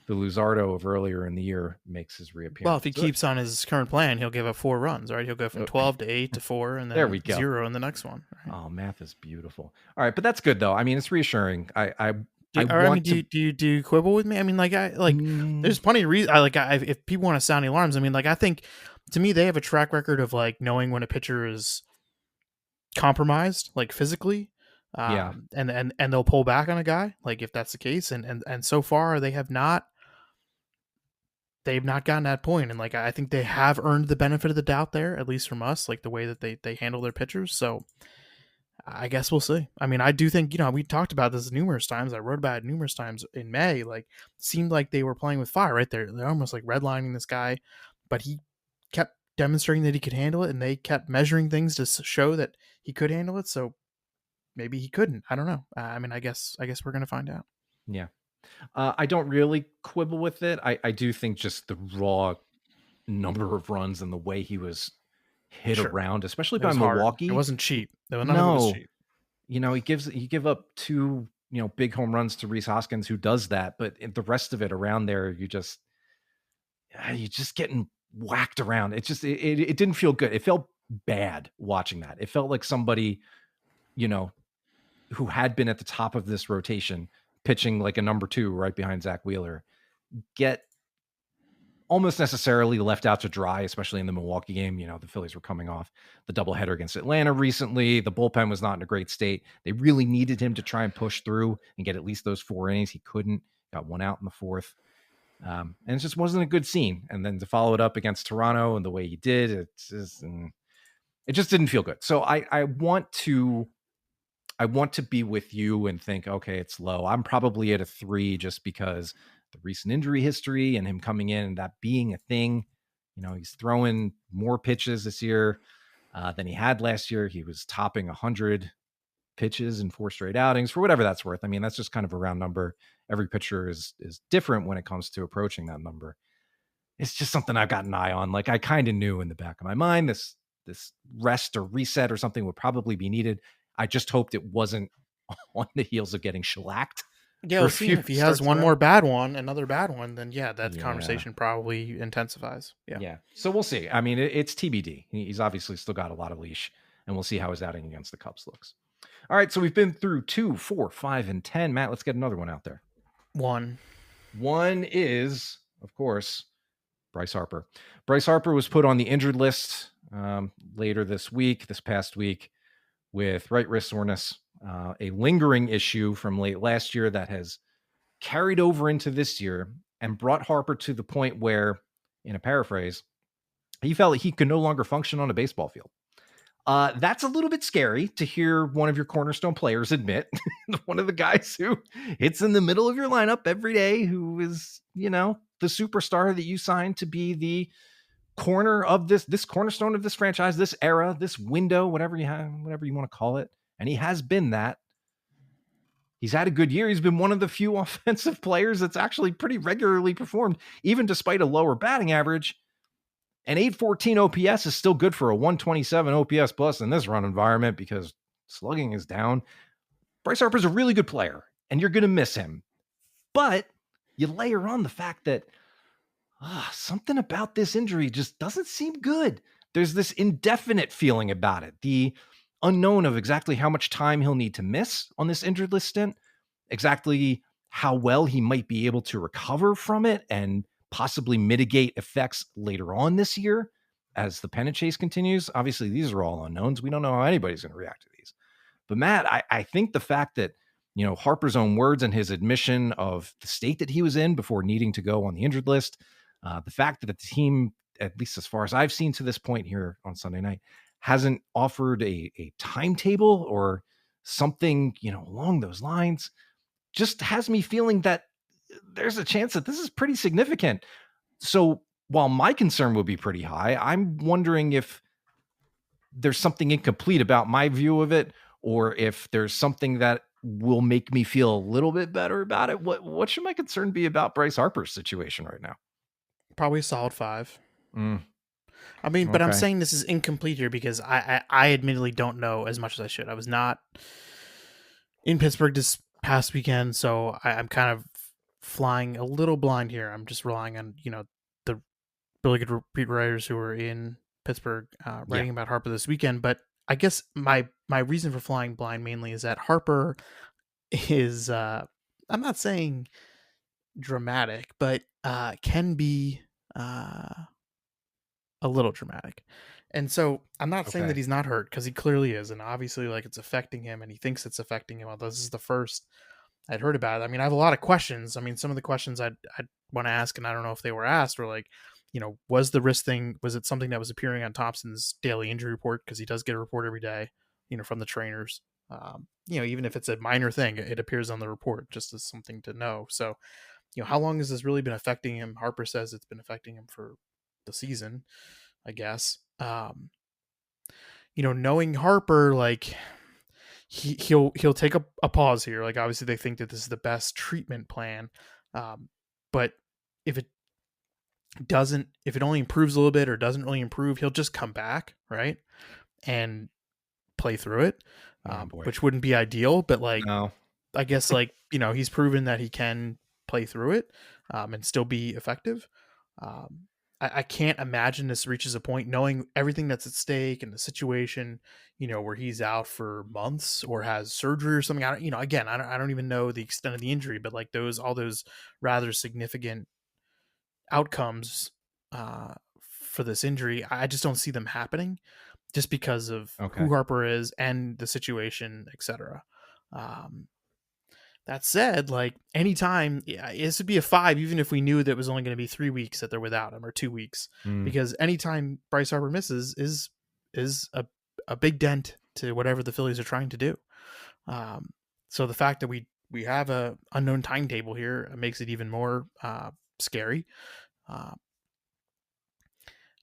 [SPEAKER 3] the Luzardo of earlier in the year makes his reappearance.
[SPEAKER 4] Well, if he keeps on his current plan, he'll give up 4 runs, right? He'll go from 12 to 8 to 4, and then
[SPEAKER 3] there we go.
[SPEAKER 4] 0 in the next one.
[SPEAKER 3] Right? Oh, math is beautiful. All right, but that's good though. I mean, it's reassuring.
[SPEAKER 4] Do you quibble with me? I mean, there's plenty of reasons. If people want to sound the alarms, I mean, I think, to me, they have a track record of like knowing when a pitcher is compromised, like physically, and they'll pull back on a guy, like if that's the case, and so far they've not gotten that point, and I think they have earned the benefit of the doubt there, at least from us, like the way that they handle their pitchers. So I guess we'll see. I mean, I do think, we talked about this numerous times. I wrote about it numerous times in May. Seemed like they were playing with fire, right? They're almost like redlining this guy, but he kept demonstrating that he could handle it, and they kept measuring things to show that he could handle it. So maybe he couldn't. I don't know. I mean, I guess we're going to find out.
[SPEAKER 3] Yeah. I don't really quibble with it. I do think just the raw number of runs and the way he was hit around, especially by Milwaukee.
[SPEAKER 4] It wasn't cheap. None of it was cheap.
[SPEAKER 3] He give up 2, big home runs to Rhys Hoskins, who does that, but the rest of it around there, you're just getting whacked around. It didn't feel good. It felt bad watching that. It felt like somebody, who had been at the top of this rotation, pitching like a number 2 right behind Zach Wheeler, get almost necessarily left out to dry, especially in the Milwaukee game. The Phillies were coming off the doubleheader against Atlanta recently. The bullpen was not in a great state. They really needed him to try and push through and get at least those 4 innings. He couldn't. Got 1 out in the 4th. And it just wasn't a good scene. And then to follow it up against Toronto and the way he did, it just didn't feel good. So I want to be with you and think, okay, it's low. I'm probably at a 3 just because the recent injury history and him coming in and that being a thing. He's throwing more pitches this year than he had last year. He was topping 100 pitches in 4 straight outings, for whatever that's worth. I mean, that's just kind of a round number. Every pitcher is different when it comes to approaching that number. It's just something I've got an eye on. I kind of knew in the back of my mind, this rest or reset or something would probably be needed. I just hoped it wasn't on the heels of getting shellacked.
[SPEAKER 4] Yeah, we'll see. If he has another bad one, then that conversation probably intensifies.
[SPEAKER 3] Yeah. So we'll see. I mean, it's TBD. He's obviously still got a lot of leash, and we'll see how his outing against the Cubs looks. All right, so we've been through 2, 4, 5, and 10. Matt, let's get another one out there.
[SPEAKER 4] 1
[SPEAKER 3] is, of course, Bryce Harper. Bryce Harper was put on the injured list this past week, with right wrist soreness, a lingering issue from late last year that has carried over into this year and brought Harper to the point where, in a paraphrase, he felt like he could no longer function on a baseball field. That's a little bit scary to hear one of your cornerstone players admit. One of the guys who hits in the middle of your lineup every day, who is, the superstar that you signed to be the corner of this cornerstone of this franchise, this era, this window, whatever you want to call it. And he has been that. He's had a good year. He's been one of the few offensive players that's actually pretty regularly performed, even despite a lower batting average. An 814 OPS is still good for a 127 OPS plus in this run environment because slugging is down. Bryce Harper's a really good player, and you're going to miss him. But you layer on the fact that something about this injury just doesn't seem good. There's this indefinite feeling about it. The unknown of exactly how much time he'll need to miss on this injured list stint, exactly how well he might be able to recover from it and possibly mitigate effects later on this year as the pennant chase continues. Obviously, these are all unknowns. We don't know how anybody's going to react to these. But Matt, I think the fact that, Harper's own words and his admission of the state that he was in before needing to go on the injured list, the fact that the team, at least as far as I've seen to this point here on Sunday night, hasn't offered a timetable or something, along those lines, just has me feeling that there's a chance that this is pretty significant. So while my concern would be pretty high, I'm wondering if there's something incomplete about my view of it, or if there's something that will make me feel a little bit better about it. What should my concern be about Bryce Harper's situation right now?
[SPEAKER 4] Probably a solid 5. I mean,
[SPEAKER 3] Okay.
[SPEAKER 4] but I'm saying this is incomplete here because I admittedly don't know as much as I should. I was not in Pittsburgh this past weekend, so I'm kind of flying a little blind here. I'm just relying on, the really good beat writers who were in Pittsburgh writing about Harper this weekend. But I guess my reason for flying blind mainly is that Harper is, I'm not saying dramatic, but can be a little dramatic. And so I'm not saying that he's not hurt, because he clearly is. And obviously, like, it's affecting him and he thinks it's affecting him. Although this is the first I'd heard about it. I mean, I have a lot of questions. I mean, some of the questions I'd want to ask, and I don't know if they were asked, were like, was the wrist thing, was it something that was appearing on Thompson's daily injury report? Because he does get a report every day, from the trainers. Even if it's a minor thing, it appears on the report just as something to know. So, how long has this really been affecting him? Harper says it's been affecting him for the season, I guess. Knowing Harper, like, he'll take a pause here. Like, obviously they think that this is the best treatment plan. But if it only improves a little bit or doesn't really improve, he'll just come back, right? And play through it. Which wouldn't be ideal, but like, no. I guess, like, he's proven that he can play through it and still be effective. I can't imagine this reaches a point, knowing everything that's at stake and the situation, where he's out for months or has surgery or something. I don't even know the extent of the injury, but like all those rather significant outcomes for this injury, I just don't see them happening, just because of who Harper is and the situation, etc. That said, like, anytime, this would be a 5, even if we knew that it was only going to be 3 weeks that they're without him, or 2 weeks, because anytime Bryce Harper misses is a big dent to whatever the Phillies are trying to do. So the fact that we have a unknown timetable here makes it even more scary.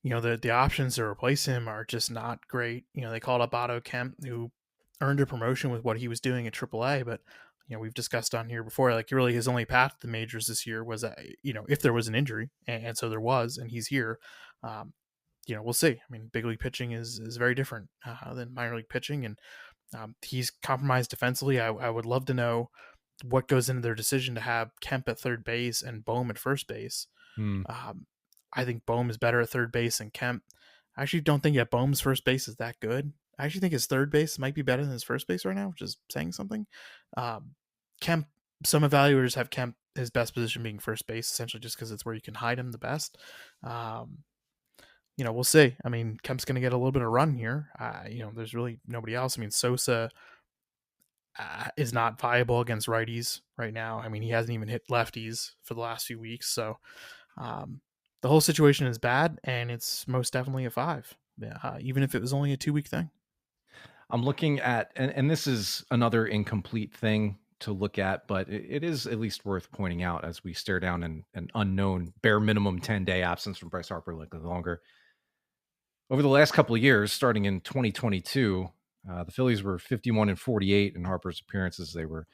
[SPEAKER 4] The options to replace him are just not great. They called up Otto Kemp, who earned a promotion with what he was doing at AAA, but we've discussed on here before, like, really his only path to the majors this year was, if there was an injury, and so there was, and he's here. We'll see. I mean, big league pitching is very different than minor league pitching, and he's compromised defensively. I would love to know what goes into their decision to have Kemp at third base and Bohm at first base. I think Bohm is better at third base than Kemp. I actually don't think that Bohm's first base is that good. I actually think his third base might be better than his first base right now, which is saying something. Kemp, some evaluators have Kemp, his best position being first base, essentially just because it's where you can hide him the best. We'll see. I mean, Kemp's going to get a little bit of run here. There's really nobody else. I mean, Sosa, is not viable against righties right now. I mean, he hasn't even hit lefties for the last few weeks. So the whole situation is bad, and it's most definitely a 5, even if it was only a 2-week thing.
[SPEAKER 3] I'm looking at, and this is another incomplete thing to look at, but it is at least worth pointing out as we stare down an unknown bare minimum 10-day absence from Bryce Harper, likely longer. Over the last couple of years, starting in 2022, the Phillies were 51-48 in Harper's appearances. They were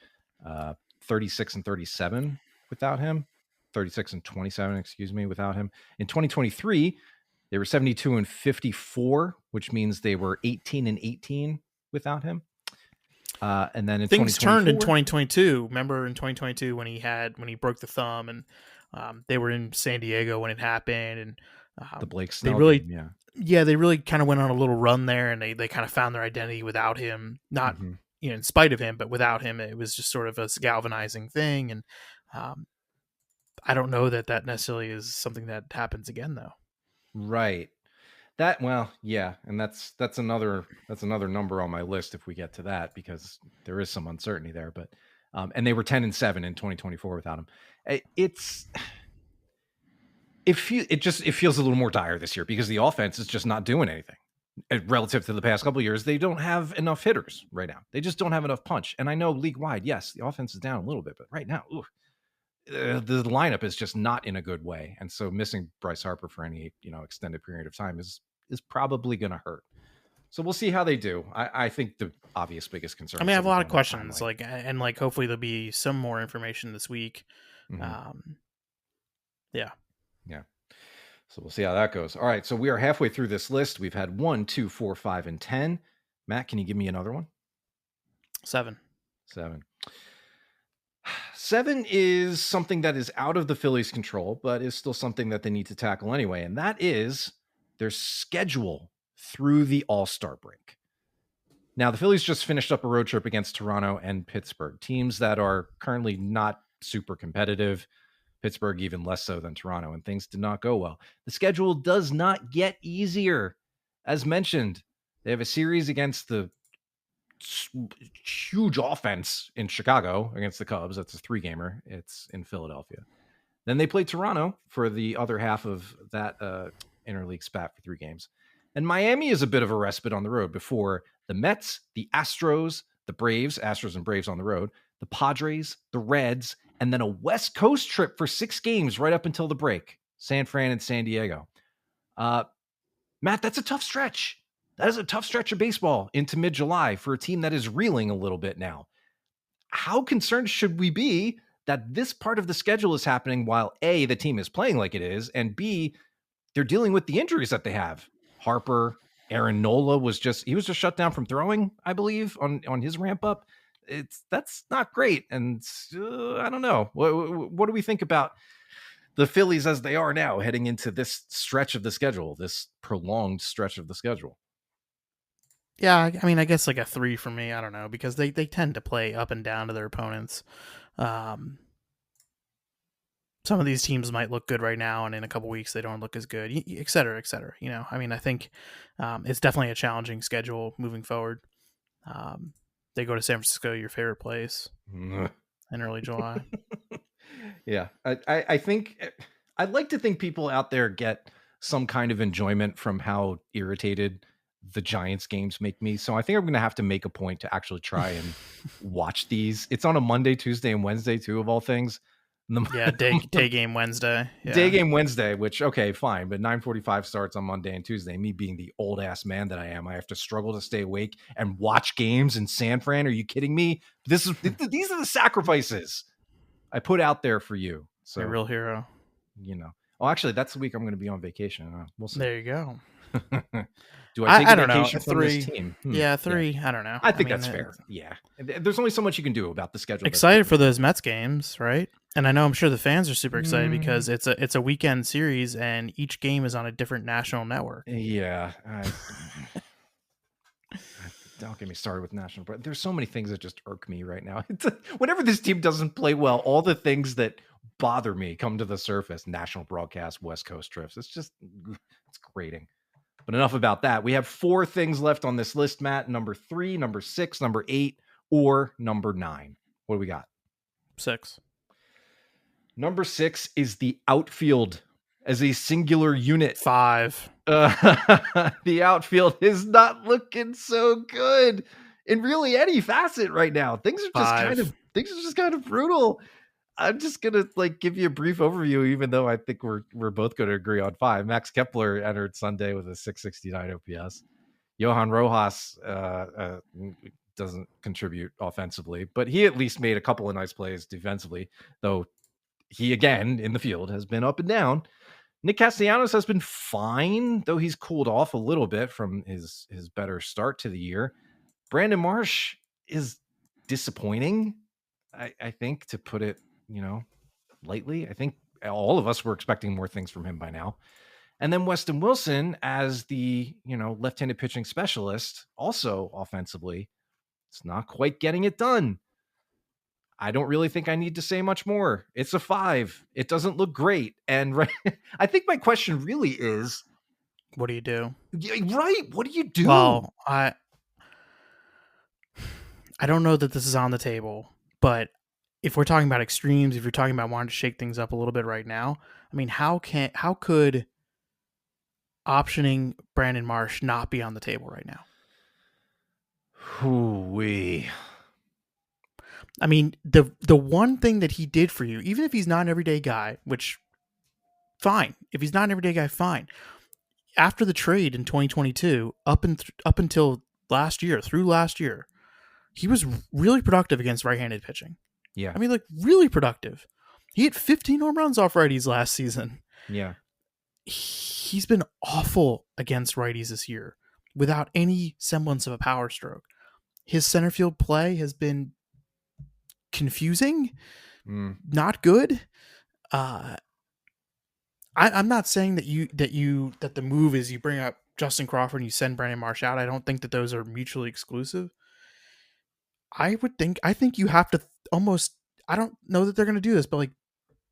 [SPEAKER 3] 36-37 without him, 36-27, excuse me, without him. In 2023, they were 72-54, which means they were 18-18 without him. And then in
[SPEAKER 4] things turned in 2022. Remember in 2022 when he broke the thumb, and they were in San Diego when it happened, and
[SPEAKER 3] the Blake Snell game,
[SPEAKER 4] they really kind of went on a little run there, and they kind of found their identity without him. Not in spite of him, but without him, it was just sort of a galvanizing thing. And I don't know that necessarily is something that happens again, though.
[SPEAKER 3] Right. And that's another number on my list if we get to that, because there is some uncertainty there. But and they were 10-7 in 2024 without him. It feels a little more dire this year because the offense is just not doing anything relative to the past couple of years. They don't have enough hitters right now. They just don't have enough punch. And I know league wide, yes, the offense is down a little bit, but right now, the lineup is just not in a good way. And so missing Bryce Harper for any extended period of time is probably going to hurt. So we'll see how they do. I think the obvious biggest concern.
[SPEAKER 4] I mean, I have a lot of questions, hopefully there'll be some more information this week. Yeah.
[SPEAKER 3] So we'll see how that goes. All right. So we are halfway through this list. We've had 1, 2, 4, 5, and 10. Matt, can you give me another one?
[SPEAKER 4] 7.
[SPEAKER 3] 7 is something that is out of the Phillies' control, but is still something that they need to tackle anyway. And that is their schedule through the All-Star break. Now, the Phillies just finished up a road trip against Toronto and Pittsburgh, teams that are currently not super competitive. Pittsburgh even less so than Toronto, and things did not go well. The schedule does not get easier. As mentioned, they have a series against the huge offense in Chicago against the Cubs. That's a 3-gamer. It's in Philadelphia. Then they play Toronto for the other half of that interleague spat for 3 games. And Miami is a bit of a respite on the road before the Mets, the Astros, the Braves, Astros and Braves on the road, the Padres, the Reds, and then a West Coast trip for 6 games right up until the break. San Fran and San Diego. Matt, that's a tough stretch. That is a tough stretch of baseball into mid-July for a team that is reeling a little bit now. How concerned should we be that this part of the schedule is happening while A, the team is playing like it is, and B, they're dealing with the injuries that they have? Harper, Aaron Nola was just shut down from throwing, I believe, on his ramp up. That's not great. And I don't know. What do we think about the Phillies as they are now heading into this stretch of the schedule, this prolonged stretch of the schedule?
[SPEAKER 4] Yeah, I mean, I guess like a 3 for me. I don't know, because they tend to play up and down to their opponents. Some of these teams might look good right now, and in a couple weeks they don't look as good, et cetera, et cetera. I mean, I think it's definitely a challenging schedule moving forward. They go to San Francisco, your favorite place, in early July.
[SPEAKER 3] Yeah, I think I'd like to think people out there get some kind of enjoyment from how irritated the Giants games make me. So I think I'm going to have to make a point to actually try and watch these. It's on a Monday, Tuesday, and Wednesday too, of all things.
[SPEAKER 4] Day game Wednesday. Yeah.
[SPEAKER 3] Day game Wednesday, which, okay, fine. But 9:45 starts on Monday and Tuesday. Me being the old ass man that I am, I have to struggle to stay awake and watch games in San Fran. Are you kidding me? These are the sacrifices I put out there for you. So,
[SPEAKER 4] a real hero.
[SPEAKER 3] Oh, actually, that's the week I'm going to be on vacation. We'll see.
[SPEAKER 4] There you go.
[SPEAKER 3] Do I take
[SPEAKER 4] I
[SPEAKER 3] a
[SPEAKER 4] don't
[SPEAKER 3] vacation
[SPEAKER 4] know.
[SPEAKER 3] from
[SPEAKER 4] 3.
[SPEAKER 3] this team?
[SPEAKER 4] Yeah, 3. Yeah. I don't know.
[SPEAKER 3] I think that's fair. Yeah. There's only so much you can do about the schedule.
[SPEAKER 4] Excited for those Mets games, right? And I know I'm sure the fans are super excited because it's a weekend series and each game is on a different national network.
[SPEAKER 3] Yeah. Don't get me started with national, but there's so many things that just irk me right now. Whenever this team doesn't play well, all the things that bother me come to the surface. National broadcast, West Coast trips. It's grating. But enough about that. We have 4 things left on this list, Matt. Number 3, number 6, number 8, or number 9? What do we got?
[SPEAKER 4] 6.
[SPEAKER 3] Number 6 is the outfield as a singular unit.
[SPEAKER 4] 5.
[SPEAKER 3] The outfield is not looking so good in really any facet right now. Things are just kind of brutal. I'm just gonna give you a brief overview, even though I think we're both going to agree on 5. Max Kepler entered Sunday with a 669 OPS. Johan Rojas doesn't contribute offensively, but he at least made a couple of nice plays defensively, though he again in the field has been up and down. Nick Castellanos has been fine, though he's cooled off a little bit from his better start to the year. Brandon Marsh is disappointing, I think, to put it, lightly. I think all of us were expecting more things from him by now. And then Weston Wilson as the, left-handed pitching specialist, also offensively, it's not quite getting it done. I don't really think I need to say much more. It's a 5. It doesn't look great. And I think my question really is,
[SPEAKER 4] what do you do?
[SPEAKER 3] Right. What do you do?
[SPEAKER 4] Well, I don't know that this is on the table, but if we're talking about extremes, if you're talking about wanting to shake things up a little bit right now, I mean, how could optioning Brandon Marsh not be on the table right now?
[SPEAKER 3] Hoo-wee.
[SPEAKER 4] I mean, the one thing that he did for you, even if he's not an everyday guy, which fine. If he's not an everyday guy, fine. After the trade in 2022, up until last year, he was really productive against right-handed pitching.
[SPEAKER 3] Yeah.
[SPEAKER 4] I mean, really productive. He hit 15 home runs off righties last season.
[SPEAKER 3] Yeah.
[SPEAKER 4] He's been awful against righties this year without any semblance of a power stroke. His center field play has been confusing, not good. I'm not saying that the move is you bring up Justin Crawford and you send Brandon Marsh out. I don't think that those are mutually exclusive. I think you have to almost, I don't know that they're going to do this, but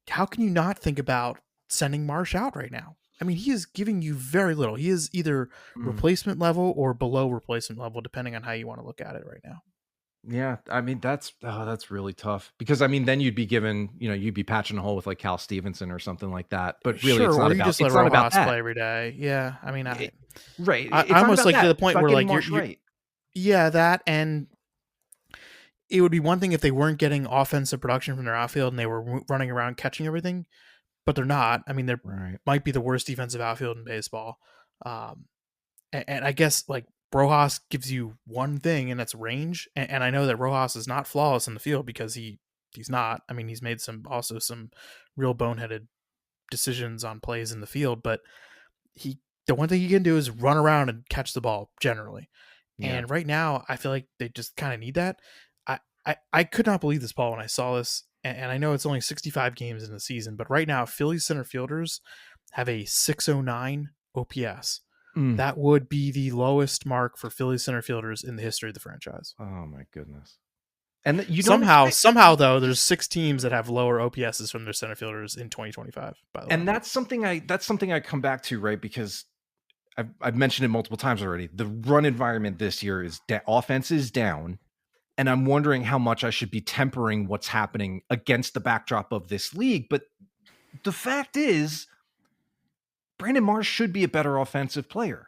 [SPEAKER 4] how can you not think about sending Marsh out right now? I mean, he is giving you very little. He is either replacement level or below replacement level, depending on how you want to look at it right now.
[SPEAKER 3] Yeah, I mean, that's really tough because, I mean, then you'd be given, you'd be patching a hole with Cal Stevenson or something like that. But really,
[SPEAKER 4] sure,
[SPEAKER 3] it's not
[SPEAKER 4] or
[SPEAKER 3] about,
[SPEAKER 4] just let Rojas play every day. Yeah, I mean,
[SPEAKER 3] right.
[SPEAKER 4] I almost to the point where you're
[SPEAKER 3] right.
[SPEAKER 4] Yeah, that, and it would be one thing if they weren't getting offensive production from their outfield and they were running around catching everything, but they're not. I mean, they might be the worst defensive outfield in baseball. And I guess Rojas gives you one thing, and that's range. And I know that Rojas is not flawless in the field because he's not. I mean, he's made some real boneheaded decisions on plays in the field, but the one thing he can do is run around and catch the ball generally. Yeah. And right now, I feel like they just kind of need that. I could not believe this, Paul, when I saw this. And I know it's only 65 games in the season, but right now, Phillies center fielders have a 609 OPS. That would be the lowest mark for Phillies center fielders in the history of the franchise.
[SPEAKER 3] Oh my goodness! And you
[SPEAKER 4] somehow though, there's 6 teams that have lower OPSs from their center fielders in 2025. By the way,
[SPEAKER 3] and that's something I come back to, right? Because I've mentioned it multiple times already. The run environment this year is offense is down. And I'm wondering how much I should be tempering what's happening against the backdrop of this league. But the fact is, Brandon Marsh should be a better offensive player.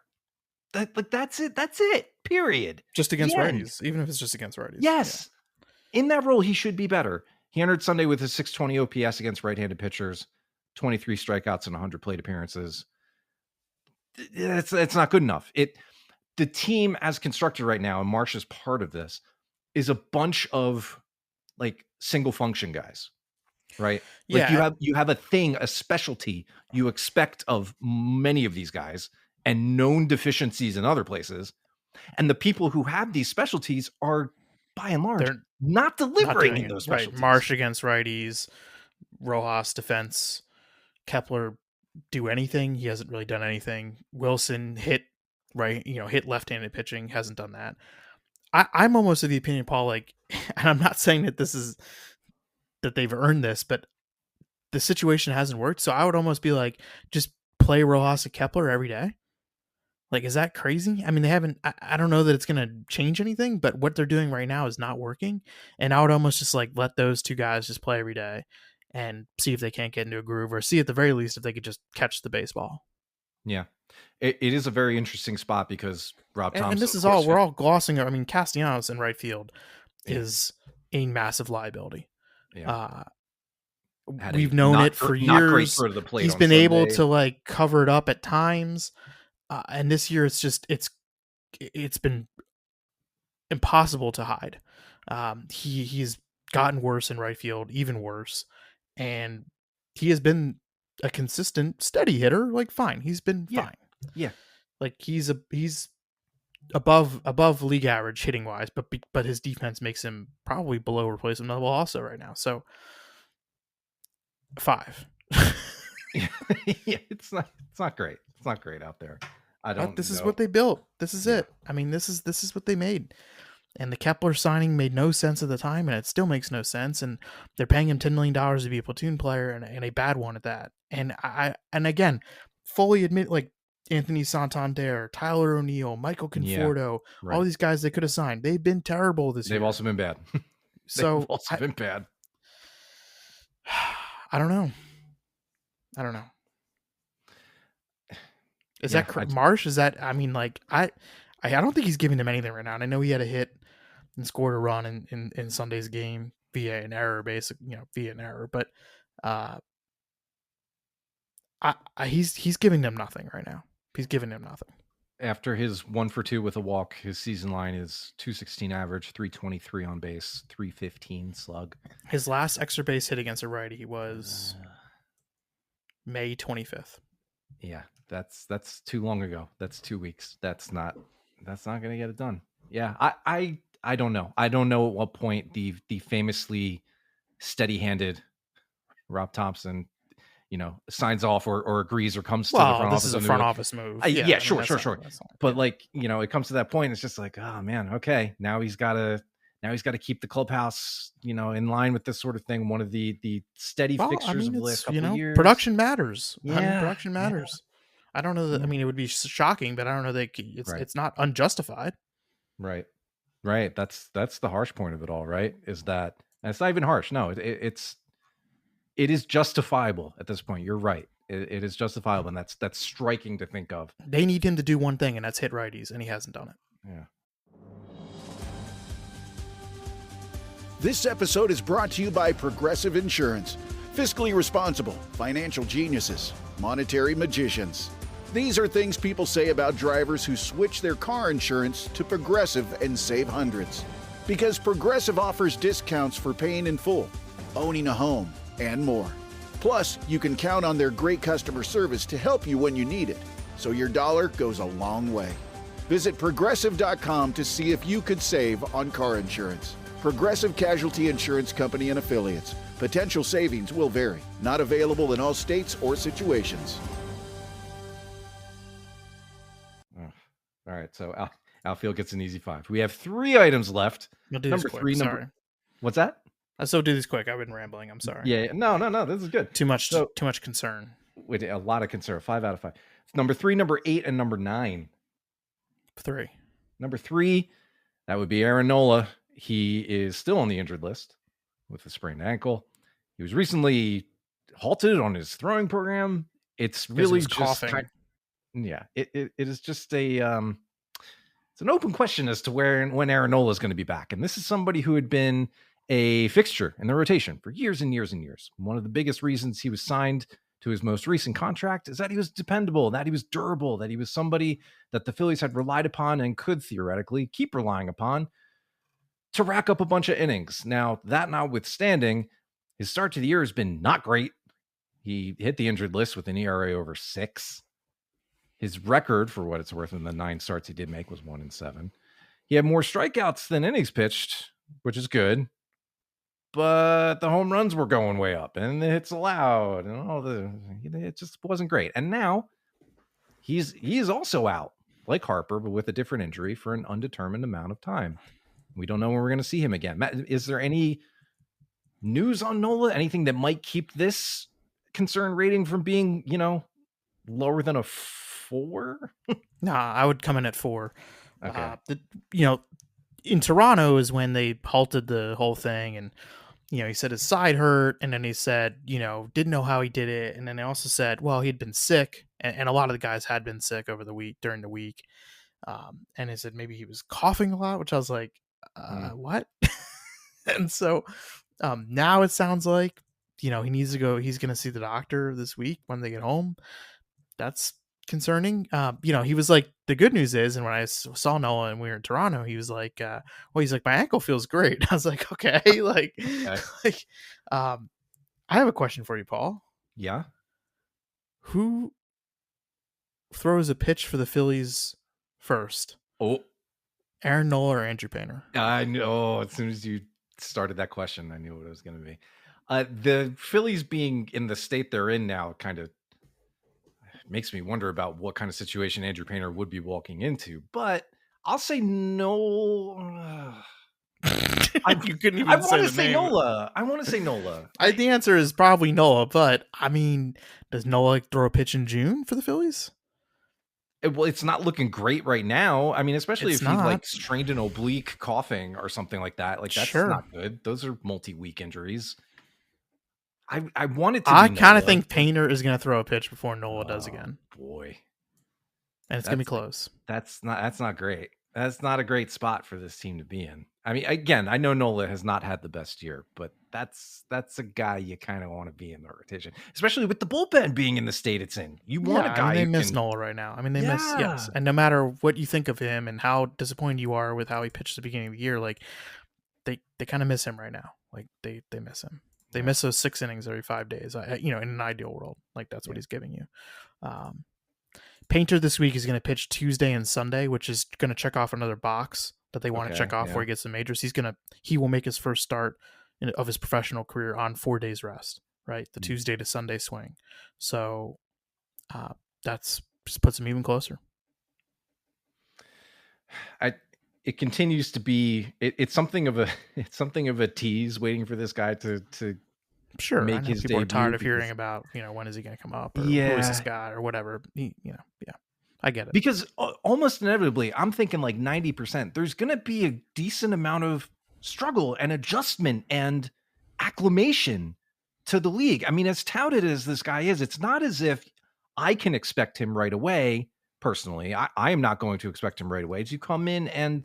[SPEAKER 3] That's it. That's it. Period.
[SPEAKER 4] Just against righties, even if it's just against righties.
[SPEAKER 3] Yes. Yeah. In that role, he should be better. He entered Sunday with a 620 OPS against right-handed pitchers, 23 strikeouts and 100 plate appearances. It's not good enough. The team as constructed right now, and Marsh is part of this, is a bunch of single function guys, right?
[SPEAKER 4] Yeah.
[SPEAKER 3] You have a thing, a specialty you expect of many of these guys and known deficiencies in other places. And the people who have these specialties are by and large
[SPEAKER 4] They're
[SPEAKER 3] not delivering in those specialties.
[SPEAKER 4] Right. Marsh against righties, Rojas defense, Kepler do anything. He hasn't really done anything. Wilson hit left-handed pitching, hasn't done that. I'm almost of the opinion, Paul, and I'm not saying that that they've earned this, but the situation hasn't worked. So I would almost be just play Rojas and Kepler every day. Like, is that crazy? I mean, they haven't. I don't know that it's going to change anything, but what they're doing right now is not working. And I would almost just like let those two guys just play every day and see if they can't get into a groove, or see at the very least if they could just catch the baseball.
[SPEAKER 3] Yeah, it is a very interesting spot because Rob Thompson.
[SPEAKER 4] And this is all we're all glossing. I mean, Castellanos in right field is a massive liability.
[SPEAKER 3] Yeah.
[SPEAKER 4] We've known it for years. He's been able to like cover it up at times, and this year it's been impossible to hide. He's gotten worse in right field, even worse, and he has been a consistent, steady hitter. Like, fine, he's been fine.
[SPEAKER 3] Yeah,
[SPEAKER 4] like he's above league average hitting wise, but his defense makes him probably below replacement level also right now. So 5.
[SPEAKER 3] Yeah, it's not great. It's not great out there.
[SPEAKER 4] This is what they built. This is it. I mean, this is what they made. And the Kepler signing made no sense at the time, and it still makes no sense. And they're paying him $10 million to be a platoon player, and a bad one at that. And and again, fully admit, like, Anthony Santander, Tyler O'Neill, Michael Conforto, all these guys they could have signed. They've been terrible this year.
[SPEAKER 3] They've also been bad.
[SPEAKER 4] So
[SPEAKER 3] they've also been bad.
[SPEAKER 4] I don't know. Is that Marsh? Is that, I mean, like, I don't think he's giving them anything right now. And I know he had a hit and scored a run in Sunday's game via an error, but he's giving them nothing right now. He's giving them nothing.
[SPEAKER 3] After his 1 for 2 with a walk, his season line is 216 average, 323 on base, 315 slug.
[SPEAKER 4] His last extra base hit against a righty was May 25th.
[SPEAKER 3] Yeah, that's too long ago. That's 2 weeks. That's not going to get it done. Yeah, I don't know. I don't know at what point the famously steady-handed Rob Thompson, signs off or agrees or comes to the front office.
[SPEAKER 4] This is a front office move.
[SPEAKER 3] Sure. But it comes to that point, it's just like, oh man, okay, now he's got to keep the clubhouse, in line with this sort of thing. One of the steady fixtures of the last couple of years.
[SPEAKER 4] Production matters.
[SPEAKER 3] Yeah,
[SPEAKER 4] production matters. Yeah. I don't know that. I mean, it would be shocking, but I don't know that it's not unjustified.
[SPEAKER 3] Right. That's the harsh point of it all. Right. Is that, and it's not even harsh. No, it is justifiable at this point. You're right. It is justifiable, and that's striking to think of.
[SPEAKER 4] They need him to do one thing, and that's hit righties, and he hasn't done it.
[SPEAKER 3] Yeah.
[SPEAKER 6] This episode is brought to you by Progressive Insurance. Fiscally responsible, financial geniuses, monetary magicians. These are things people say about drivers who switch their car insurance to Progressive and save hundreds. Because Progressive offers discounts for paying in full, owning a home, and more. Plus, you can count on their great customer service to help you when you need it, so your dollar goes a long way. Visit Progressive.com to see if you could save on car insurance. Progressive Casualty Insurance Company and Affiliates. Potential savings will vary. Not available in all states or situations.
[SPEAKER 3] All right, so outfield gets an easy 5. We have 3 items left.
[SPEAKER 4] I'll do this quick. Sorry.
[SPEAKER 3] What's that?
[SPEAKER 4] I still do this quick. I've been rambling. I'm sorry.
[SPEAKER 3] Yeah, no. This is good.
[SPEAKER 4] Too much concern.
[SPEAKER 3] With a lot of concern. 5 out of 5. Number 3, number 8, and number 9.
[SPEAKER 4] 3.
[SPEAKER 3] Number 3, that would be Aaron Nola. He is still on the injured list with a sprained ankle. He was recently halted on his throwing program. It's really just
[SPEAKER 4] coughing.
[SPEAKER 3] It is just a it's an open question as to where and when Aaron Nola is going to be back. And this is somebody who had been a fixture in the rotation for years and years and years. One of the biggest reasons he was signed to his most recent contract is that he was dependable, that he was durable, that he was somebody that the Phillies had relied upon and could theoretically keep relying upon to rack up a bunch of innings. Now, that notwithstanding, his start to the year has been not great. He hit the injured list with an ERA over 6. His record, for what it's worth, in the 9 starts he did make was 1-7. He had more strikeouts than innings pitched, which is good. But the home runs were going way up, and the hits allowed, and it just wasn't great. And now he is also out, like Harper, but with a different injury for an undetermined amount of time. We don't know when we're going to see him again. Matt, is there any news on Nola? Anything that might keep this concern rating from being, lower than a 4?
[SPEAKER 4] Nah, I would come in at 4.
[SPEAKER 3] Okay.
[SPEAKER 4] In Toronto is when they halted the whole thing, and he said his side hurt, and then he said, didn't know how he did it, and then they also said, well, he'd been sick, and a lot of the guys had been sick over the week during the week, and he said maybe he was coughing a lot, which I was like, what? And so now it sounds like he needs to go. He's going to see the doctor this week when they get home. That's concerning. He was like, the good news is, and when I saw Noah and we were in Toronto, he was like, he's like, my ankle feels great. I was like, okay, like, I have a question for you, Paul.
[SPEAKER 3] Yeah.
[SPEAKER 4] Who throws a pitch for the Phillies first?
[SPEAKER 3] Oh,
[SPEAKER 4] Aaron Nola or Andrew Painter?
[SPEAKER 3] I know. As soon as you started that question, I knew what it was going to be. The Phillies being in the state they're in now kind of makes me wonder about what kind of situation Andrew Painter would be walking into. But I'll say no.
[SPEAKER 4] You couldn't even
[SPEAKER 3] I want
[SPEAKER 4] say
[SPEAKER 3] to
[SPEAKER 4] the
[SPEAKER 3] say
[SPEAKER 4] name.
[SPEAKER 3] Nola. I want to say Nola.
[SPEAKER 4] The answer is probably Nola, but I mean, does Nola throw a pitch in June for the Phillies?
[SPEAKER 3] Well, it's not looking great right now. I mean, especially
[SPEAKER 4] It's
[SPEAKER 3] if he
[SPEAKER 4] not.
[SPEAKER 3] like strained an oblique coughing or something like that. Like that's
[SPEAKER 4] Sure.
[SPEAKER 3] not good. Those are multi-week injuries. I want it to
[SPEAKER 4] I
[SPEAKER 3] be
[SPEAKER 4] kind of
[SPEAKER 3] Nola.
[SPEAKER 4] think Painter is going to throw a pitch before Nola does again.
[SPEAKER 3] Boy.
[SPEAKER 4] And it's going to be close.
[SPEAKER 3] That's not great. That's not a great spot for this team to be in. I mean, again, I know Nola has not had the best year, but that's a guy you kind of want to be in the rotation, especially with the bullpen being in the state it's in. You want a guy
[SPEAKER 4] they
[SPEAKER 3] who
[SPEAKER 4] miss
[SPEAKER 3] can...
[SPEAKER 4] Nola right now. I mean, they miss, yes. And no matter what you think of him and how disappointed you are with how he pitched at the beginning of the year, like they kind of miss him right now. Like they miss him. They miss those 6 innings every 5 days. In an ideal world, like that's what he's giving you. Painter this week is going to pitch Tuesday and Sunday, which is going to check off another box that they want to check off before he gets the majors. He will make his first start of his professional career on 4 days rest, right? The Tuesday to Sunday swing. So that's just puts him even closer.
[SPEAKER 3] It continues to be it's something of a tease waiting for this guy to
[SPEAKER 4] sure
[SPEAKER 3] make his
[SPEAKER 4] people
[SPEAKER 3] debut.
[SPEAKER 4] Are tired of hearing about when is he going to come up or who is this guy or whatever. I get it.
[SPEAKER 3] Because almost inevitably, I'm thinking like 90%, there's going to be a decent amount of struggle and adjustment and acclimation to the league. I mean, as touted as this guy is, it's not as if I can expect him right away. Personally, I am not going to expect him right away to come in and,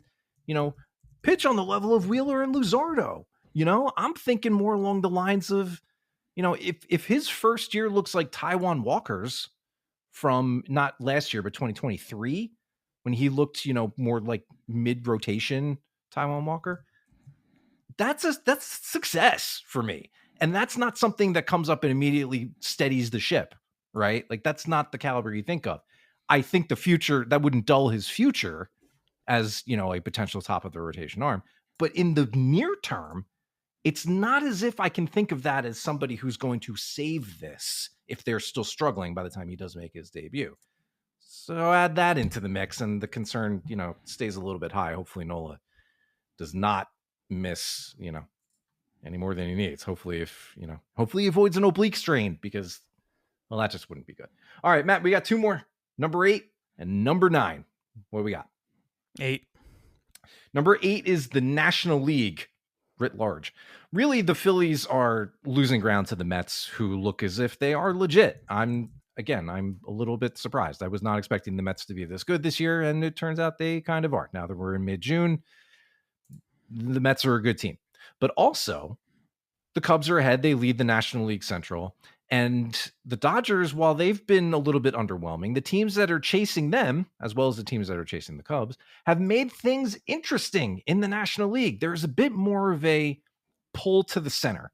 [SPEAKER 3] pitch on the level of Wheeler and Luzardo. I'm thinking more along the lines of, if his first year looks like Taijuan Walker's from not last year, but 2023, when he looked, more like mid-rotation Taijuan Walker, that's success for me. And that's not something that comes up and immediately steadies the ship, right? Like that's not the caliber you think of. I think the future, that wouldn't dull his future as, a potential top of the rotation arm. But in the near term, it's not as if I can think of that as somebody who's going to save this if they're still struggling by the time he does make his debut. So add that into the mix and the concern, stays a little bit high. Hopefully Nola does not miss, any more than he needs. Hopefully he avoids an oblique strain because, well, that just wouldn't be good. All right, Matt, we got 2 more, number 8 and number 9. What do we got?
[SPEAKER 4] 8.
[SPEAKER 3] Number 8 is the National League writ large. Really, the Phillies are losing ground to the Mets, who look as if they are legit. I'm a little bit surprised. I was not expecting the Mets to be this good this year, and it turns out they kind of are. Now that we're in mid-June, the Mets are a good team. But also, the Cubs are ahead. They lead the National League Central. And the Dodgers, while they've been a little bit underwhelming, the teams that are chasing them, as well as the teams that are chasing the Cubs, have made things interesting in the National League. There's a bit more of a pull to the center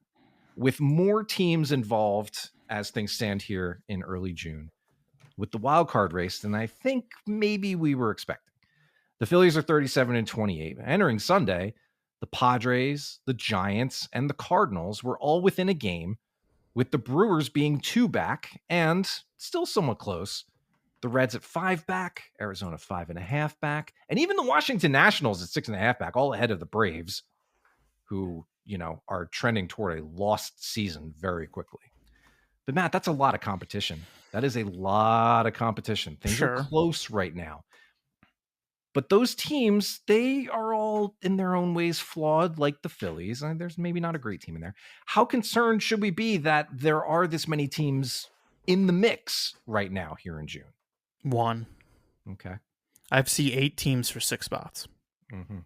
[SPEAKER 3] with more teams involved as things stand here in early June with the wild card race than I think maybe we were expecting. The Phillies are 37-28. Entering Sunday, the Padres, the Giants, and the Cardinals were all within a game, with the Brewers being 2 back and still somewhat close. The Reds at 5 back, Arizona 5.5 back, and even the Washington Nationals at 6.5 back, all ahead of the Braves, who, are trending toward a lost season very quickly. But Matt, that's a lot of competition. That is a lot of competition. Things are
[SPEAKER 4] Sure.
[SPEAKER 3] close right now. But those teams, they are all in their own ways flawed, like the Phillies. And there's maybe not a great team in there. How concerned should we be that there are this many teams in the mix right now here in June?
[SPEAKER 4] 1.
[SPEAKER 3] Okay.
[SPEAKER 4] I've seen 8 teams for 6 spots.
[SPEAKER 3] Mm-hmm.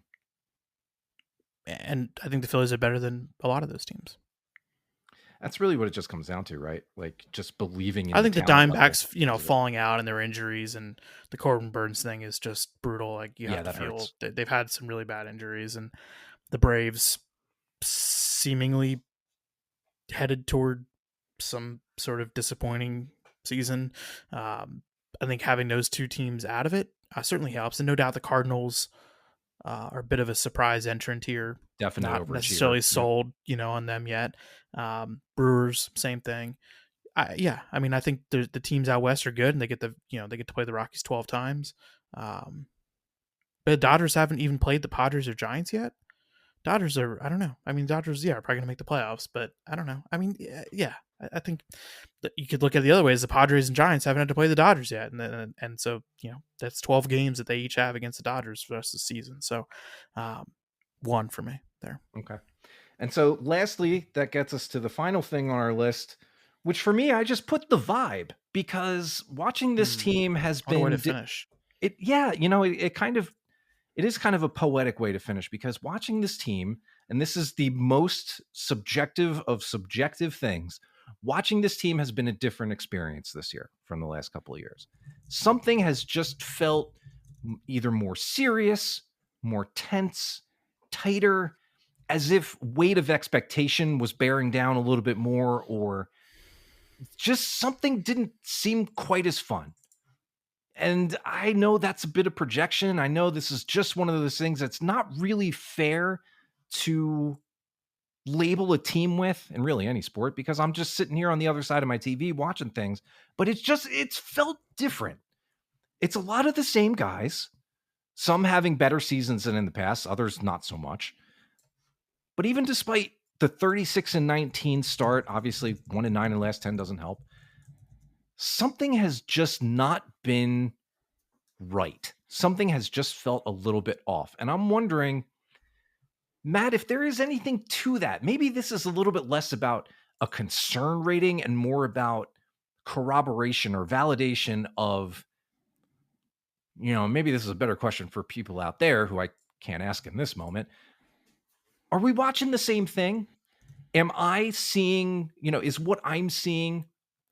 [SPEAKER 4] And I think the Phillies are better than a lot of those teams.
[SPEAKER 3] That's really what it just comes down to, right? Like just believing in
[SPEAKER 4] I think the
[SPEAKER 3] talent level.
[SPEAKER 4] Diamondbacks, falling out and their injuries and the Corbin Burns thing is just brutal. Like you have to feel
[SPEAKER 3] hurts.
[SPEAKER 4] they've had some really bad injuries, and the Braves seemingly headed toward some sort of disappointing season. I think having those 2 teams out of it certainly helps, and no doubt the Cardinals are a bit of a surprise entrant here.
[SPEAKER 3] Definitely
[SPEAKER 4] Not necessarily sold, on them yet. Brewers, same thing. I think the teams out west are good, and they get they get to play the Rockies 12 times. But the Dodgers haven't even played the Padres or Giants yet. Dodgers are, I don't know. I mean, Dodgers, are probably going to make the playoffs, but I don't know. I mean, I think that you could look at it the other way as the Padres and Giants haven't had to play the Dodgers yet. And so, that's 12 games that they each have against the Dodgers for the rest of the season. So 1 for me there.
[SPEAKER 3] Okay. And so lastly, that gets us to the final thing on our list, which for me, I just put the vibe, because watching this team has been
[SPEAKER 4] way to finish.
[SPEAKER 3] It is kind of a poetic way to finish, because watching this team, and this is the most subjective of subjective things, watching this team has been a different experience this year from the last couple of years. Something has just felt either more serious, more tense, tighter, as if weight of expectation was bearing down a little bit more, or just something didn't seem quite as fun. And I know that's a bit of projection. I know this is just one of those things that's not really fair to label a team with, in really any sport, because I'm just sitting here on the other side of my TV watching things, but it's felt different. It's a lot of the same guys, some having better seasons than in the past, others not so much. But even despite the 36-19 start, obviously 1-9 in the last 10 doesn't help. Something has just not been right. Something has just felt a little bit off. And I'm wondering, Matt, if there is anything to that. Maybe this is a little bit less about a concern rating and more about corroboration or validation of, maybe this is a better question for people out there who I can't ask in this moment. Are we watching the same thing? Am I seeing, is what I'm seeing,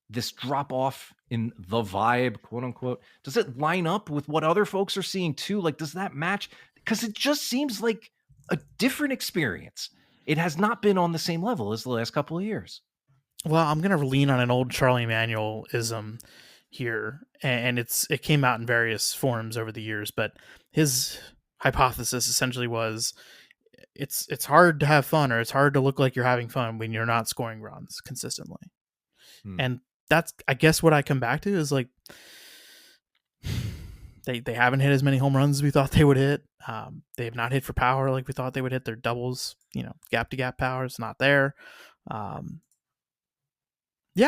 [SPEAKER 3] this drop off in the vibe, quote unquote, does it line up with what other folks are seeing too? Like, does that match? Because it just seems like a different experience. It has not been on the same level as the last couple of years.
[SPEAKER 4] Well, I'm going to lean on an old Charlie Emanuel-ism here, and it came out in various forms over the years, but his hypothesis essentially was it's hard to have fun, or it's hard to look like you're having fun when you're not scoring runs consistently. And that's, I guess, what I come back to is like, they haven't hit as many home runs as we thought they would hit. They have not hit for power like we thought they would hit. Their doubles, gap to gap power is not there. Yeah,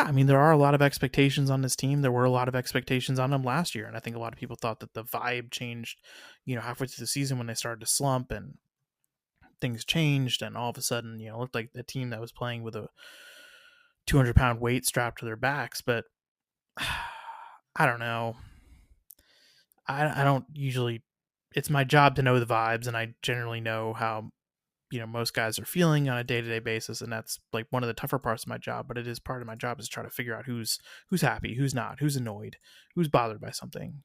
[SPEAKER 4] I mean, there are a lot of expectations on this team. There were a lot of expectations on them last year, and I think a lot of people thought that the vibe changed, halfway through the season when they started to slump and things changed, and all of a sudden, it looked like a team that was playing with a 200-pound weight strapped to their backs. But I don't know. I don't usually, it's my job to know the vibes, and I generally know how, most guys are feeling on a day-to-day basis. And that's like one of the tougher parts of my job, but it is part of my job, is to try to figure out who's happy, who's not, who's annoyed, who's bothered by something.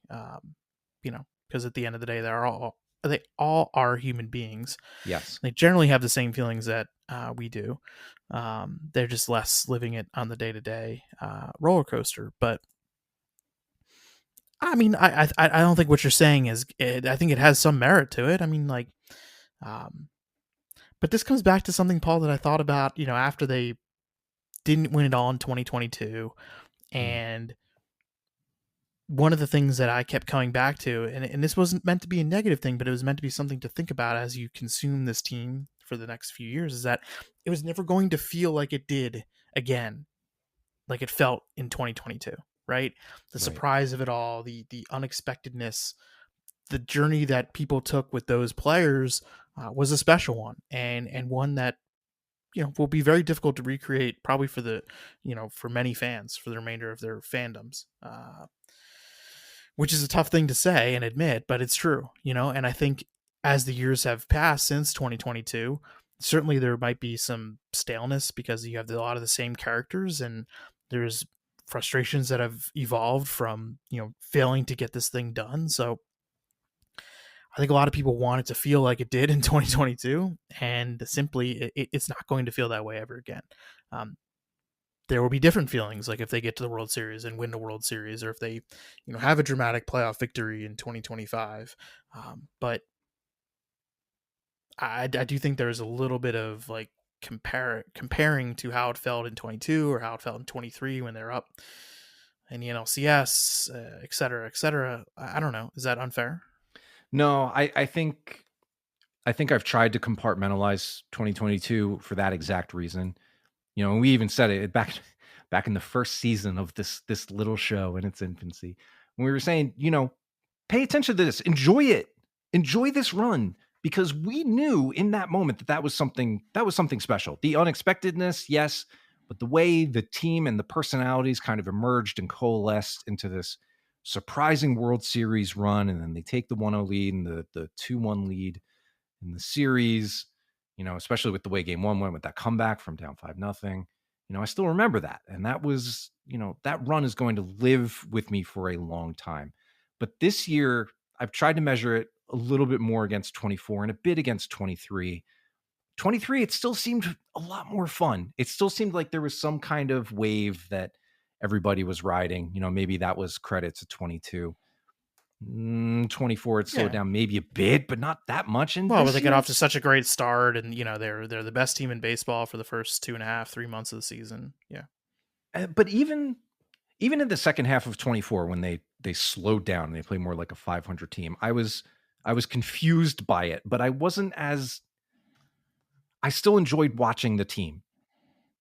[SPEAKER 4] Because at the end of the day, they all are human beings.
[SPEAKER 3] Yes.
[SPEAKER 4] They generally have the same feelings that we do. They're just less living it on the day-to-day roller coaster. But I mean, I don't think what you're saying is, I think it has some merit to it. I mean, like, but this comes back to something, Paul, that I thought about, after they didn't win it all in 2022. And one of the things that I kept coming back to, and this wasn't meant to be a negative thing, but it was meant to be something to think about as you consume this team for the next few years, is that it was never going to feel like it did again like it felt in 2022, right? The
[SPEAKER 3] Right.
[SPEAKER 4] surprise of it all, the unexpectedness, the journey that people took with those players was a special one, and one that will be very difficult to recreate, probably for the for many fans for the remainder of their fandoms. Which is a tough thing to say and admit, but it's true, and I think as the years have passed since 2022, certainly there might be some staleness because you have a lot of the same characters, and there's frustrations that have evolved from, failing to get this thing done. So I think a lot of people want it to feel like it did in 2022, and simply it's not going to feel that way ever again. Um, there will be different feelings, like if they get to the World Series and win the World Series, or if they, have a dramatic playoff victory in 2025. But I do think there's a little bit of like comparing to how it felt in 22 or how it felt in 23 when they're up in the NLCS, et cetera, et cetera. I don't know. Is that unfair?
[SPEAKER 3] No, I think I've tried to compartmentalize 2022 for that exact reason. And we even said it back in the first season of this little show in its infancy, when we were saying, pay attention to this, enjoy this run, because we knew in that moment that was something special. The unexpectedness, yes, but the way the team and the personalities kind of emerged and coalesced into this surprising World Series run, and then they take the 1-0 lead and the 2-1 lead in the series, especially with the way game one went with that comeback from down 5-0. I still remember that. And that was, that run is going to live with me for a long time. But this year, I've tried to measure it a little bit more against 24 and a bit against 23. 23, it still seemed a lot more fun. It still seemed like there was some kind of wave that everybody was riding. Maybe that was credit to 22. 24, it slowed down maybe a bit, but not that much. And
[SPEAKER 4] well, they got off to such a great start, and they're the best team in baseball for the first 2.5-3 months of the season. Yeah,
[SPEAKER 3] but even in the second half of 24, when they slowed down and they played more like a 500 team, I was confused by it, but I still enjoyed watching the team,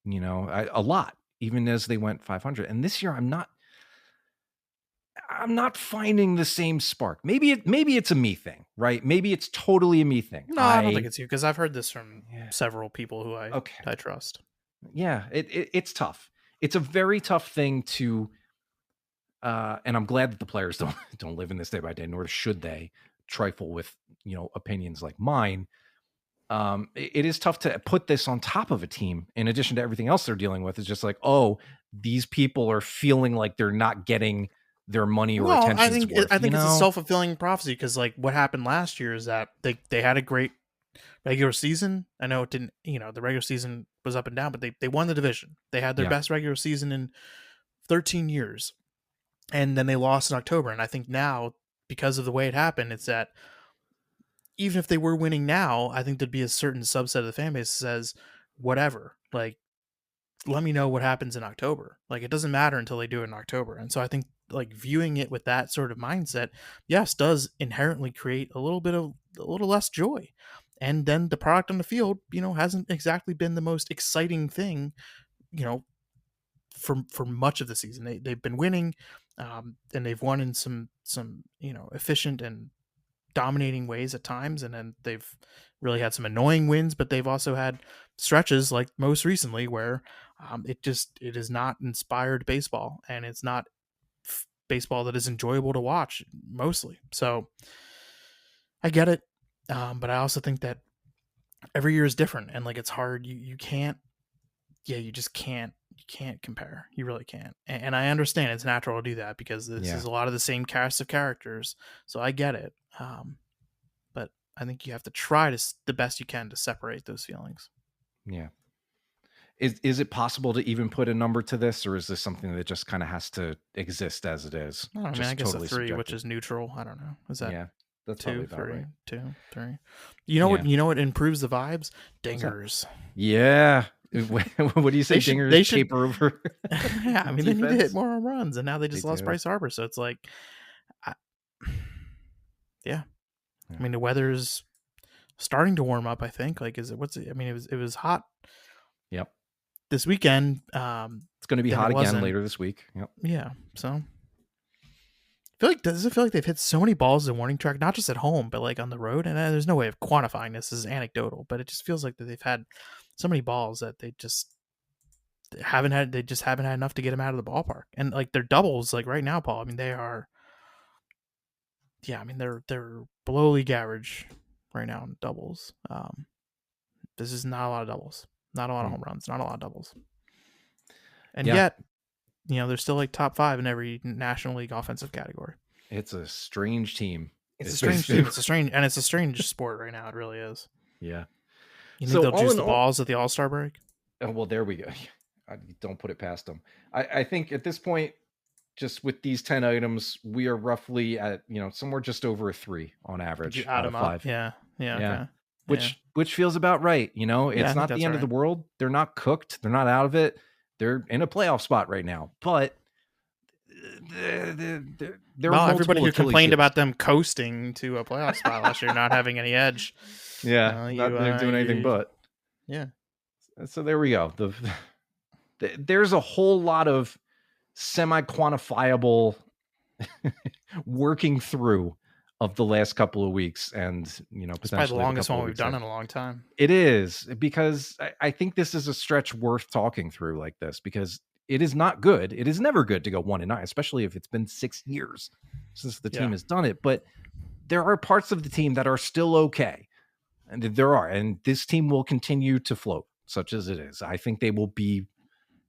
[SPEAKER 3] a lot, even as they went 500. And this year, I'm not finding the same spark. Maybe it's a me thing, right? Maybe it's totally a me thing.
[SPEAKER 4] No, I don't think it's you, because I've heard this from several people who I trust.
[SPEAKER 3] Yeah, it's tough. It's a very tough thing to, and I'm glad that the players don't live in this day by day, nor should they trifle with opinions like mine. It is tough to put this on top of a team in addition to everything else they're dealing with. It's just like, oh, these people are feeling like they're not getting their money or attention.
[SPEAKER 4] I think it's a self-fulfilling prophecy, because like what happened last year is that they had a great regular season. I know it didn't, the regular season was up and down, but they won the division. They had their best regular season in 13 years. And then they lost in October. And I think now, because of the way it happened, it's that even if they were winning now, I think there'd be a certain subset of the fan base that says, whatever, like, let me know what happens in October. Like, it doesn't matter until they do it in October. And so I think like viewing it with that sort of mindset, yes, does inherently create a little less joy. And then the product on the field, hasn't exactly been the most exciting thing, for much of the season. They've been winning, and they've won in some efficient and dominating ways at times, and then they've really had some annoying wins, but they've also had stretches like most recently where it is not inspired baseball, and it's not baseball that is enjoyable to watch mostly. So I get it, but I also think that every year is different, and like it's hard. You can't, you just can't. You can't compare. You really can't. And I understand it's natural to do that because this is a lot of the same cast of characters. So I get it. But I think you have to try the best you can to separate those feelings.
[SPEAKER 3] Yeah. Is it possible to even put a number to this, or is this something that just kind of has to exist as it is?
[SPEAKER 4] I guess totally a 3, subjective? Which is neutral. I don't know. Is that
[SPEAKER 3] that's
[SPEAKER 4] 2, 3,
[SPEAKER 3] right.
[SPEAKER 4] 2, 3? You know what? You know what improves the vibes? Dingers.
[SPEAKER 3] Yeah. What do you say? Dingers
[SPEAKER 4] they should
[SPEAKER 3] paper over.
[SPEAKER 4] Yeah, I mean, they need to hit more home runs, and now they just lost Bryce Harper, so it's like, yeah. I mean, the weather's starting to warm up. I think. Like, is it? What's it? I mean, it was hot.
[SPEAKER 3] Yep.
[SPEAKER 4] this weekend.
[SPEAKER 3] It's going to be
[SPEAKER 4] than
[SPEAKER 3] hot
[SPEAKER 4] it
[SPEAKER 3] again
[SPEAKER 4] wasn't.
[SPEAKER 3] later this week. Yep.
[SPEAKER 4] Yeah. So does it feel like they've hit so many balls in warning track, not just at home, but like on the road? And there's no way of quantifying this. This is anecdotal, but it just feels like that they've had so many balls that they just haven't had enough to get them out of the ballpark. And like their doubles, like right now, Paul, I mean, they are, they're below league average right now in doubles. This is not a lot of doubles, not a lot of home runs, not a lot of doubles. And yet, they're still like top 5 in every National League offensive category.
[SPEAKER 3] It's a strange team.
[SPEAKER 4] It's a strange team. It's a strange sport right now. It really is.
[SPEAKER 3] Yeah.
[SPEAKER 4] You think they'll juice the balls at the All-Star break?
[SPEAKER 3] Oh, well, there we go. Don't put it past them. I think at this point, just with these 10 items, we are roughly at, somewhere just over a 3 on average out of 5.
[SPEAKER 4] Yeah. Okay.
[SPEAKER 3] Which feels about right. It's not the end of the world. They're not cooked. They're not out of it. They're in a playoff spot right now, but
[SPEAKER 4] everybody who complained about them coasting to a playoff spot last year, not having any edge.
[SPEAKER 3] Yeah. Not doing anything but.
[SPEAKER 4] Yeah.
[SPEAKER 3] So there we go. There's a whole lot of semi-quantifiable working through of the last couple of weeks, and potentially
[SPEAKER 4] it's probably the longest one we've done in a long time.
[SPEAKER 3] It is, because I think this is a stretch worth talking through like this, because it is not good. It is never good to go 1-9, especially if it's been 6 years since the team has done it. But there are parts of the team that are still okay, and this team will continue to float, such as it is. I think they will be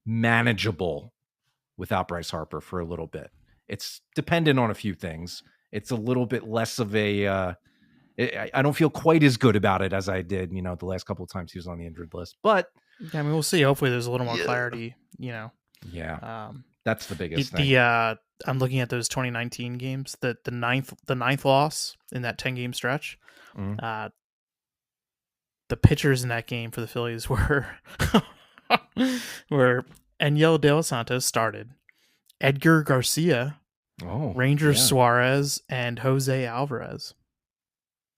[SPEAKER 3] manageable without Bryce Harper for a little bit. It's dependent on a few things. It's a little bit less of a, I don't feel quite as good about it as I did, the last couple of times he was on the injured list, but
[SPEAKER 4] we'll see. Hopefully there's a little more clarity,
[SPEAKER 3] Yeah. That's the biggest thing.
[SPEAKER 4] I'm looking at those 2019 games, the ninth loss in that 10-game stretch.
[SPEAKER 3] Mm-hmm.
[SPEAKER 4] The pitchers in that game for the Phillies were Enyel De Los Santos started, Edgar Garcia, Ranger Suarez, and Jose Alvarez.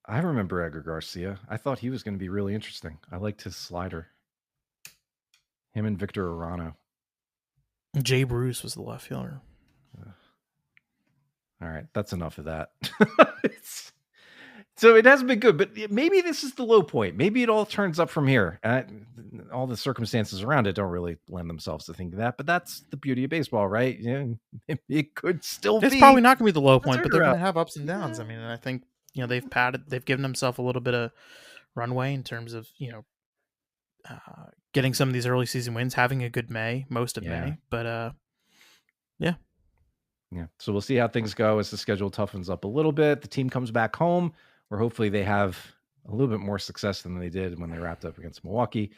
[SPEAKER 3] I remember Edgar Garcia. I thought he was going to be really interesting. I liked his slider. Him and Victor Arano.
[SPEAKER 4] Jay Bruce was the left fielder.
[SPEAKER 3] All right, that's enough of that. So it hasn't been good, but maybe this is the low point. Maybe it all turns up from here. All the circumstances around it don't really lend themselves to think that, but that's the beauty of baseball, right? Yeah, it could still be.
[SPEAKER 4] It's probably not going to be the low point, but they're going to have ups and downs. I mean, I think they've given themselves a little bit of runway in terms of getting some of these early season wins, having a good May, most of May, but yeah.
[SPEAKER 3] So we'll see how things go as the schedule toughens up a little bit. The team comes back home, where hopefully they have a little bit more success than they did when they wrapped up against Milwaukee.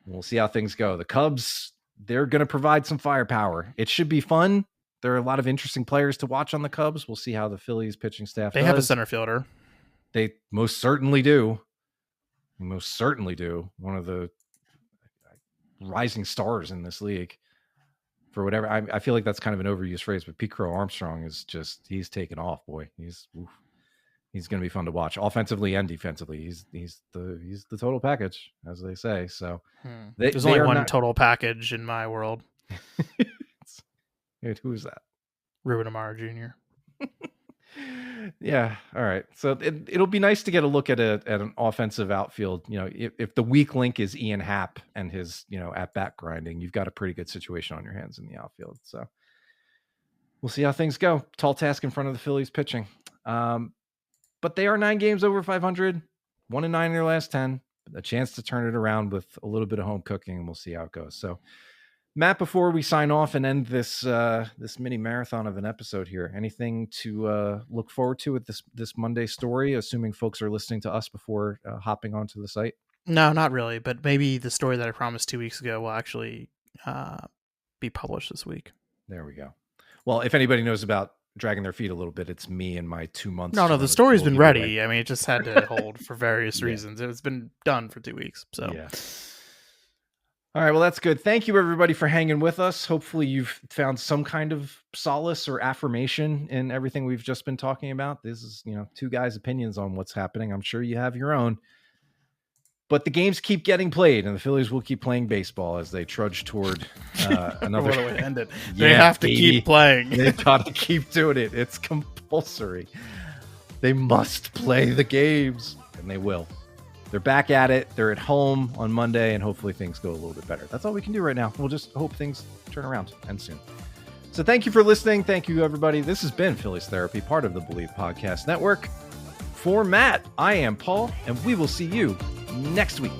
[SPEAKER 3] And we'll see how things go. The Cubs, they're going to provide some firepower. It should be fun. There are a lot of interesting players to watch on the Cubs. We'll see how the Phillies pitching staff does.
[SPEAKER 4] They have a center fielder.
[SPEAKER 3] They most certainly do. One of the rising stars in this league. For whatever, I feel like that's kind of an overused phrase, but Pete Crow Armstrong is he's taken off, boy. He's going to be fun to watch, offensively and defensively. He's the total package, as they say. So
[SPEAKER 4] there's only one total package in my world.
[SPEAKER 3] Who is that?
[SPEAKER 4] Ruben Amaro Jr.
[SPEAKER 3] Yeah. All right. So it'll be nice to get a look at an offensive outfield. If the weak link is Ian Happ and his, at bat grinding, you've got a pretty good situation on your hands in the outfield. So we'll see how things go. Tall task in front of the Phillies pitching. But they are 9 games over 500, 1-9 in their last 10, a chance to turn it around with a little bit of home cooking, and we'll see how it goes. So Matt, before we sign off and end this mini marathon of an episode here, anything to look forward to with this Monday story, assuming folks are listening to us before hopping onto the site?
[SPEAKER 4] No, not really, but maybe the story that I promised 2 weeks ago will actually be published this week.
[SPEAKER 3] There we go. Well, if anybody knows about dragging their feet a little bit, it's me and my 2 months.
[SPEAKER 4] No, the story's been ready. I mean, it just had to hold for various reasons. It's been done for 2 weeks. So
[SPEAKER 3] yeah. All right, well, that's good. Thank you, everybody, for hanging with us. Hopefully you've found some kind of solace or affirmation in everything we've just been talking about. This is, 2 guys' opinions on what's happening. I'm sure you have your own. But the games keep getting played, and the Phillies will keep playing baseball as they trudge toward another.
[SPEAKER 4] What a way to end it. They have to keep playing.
[SPEAKER 3] They've got to keep doing it. It's compulsory. They must play the games, and they will. They're back at it. They're at home on Monday, and hopefully things go a little bit better. That's all we can do right now. We'll just hope things turn around, and soon. So thank you for listening. Thank you, everybody. This has been Phillies Therapy, part of the Believe Podcast Network. For Matt, I am Paul, and we will see you next week.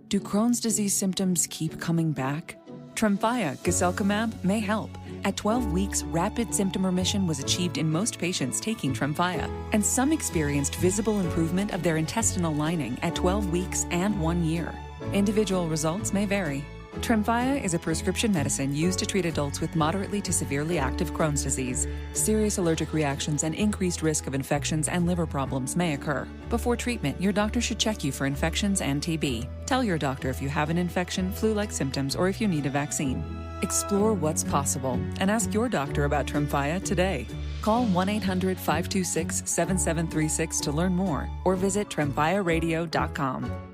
[SPEAKER 1] Do Crohn's disease symptoms keep coming back? Tremfya guselkumab may help. At 12 weeks, rapid symptom remission was achieved in most patients taking Tremfya, and some experienced visible improvement of their intestinal lining at 12 weeks and 1 year. Individual results may vary. Tremfya is a prescription medicine used to treat adults with moderately to severely active Crohn's disease. Serious allergic reactions and increased risk of infections and liver problems may occur. Before treatment, your doctor should check you for infections and TB. Tell your doctor if you have an infection, flu-like symptoms, or if you need a vaccine. Explore what's possible and ask your doctor about Tremfya today. Call 1-800-526-7736 to learn more or visit tremfyaradio.com.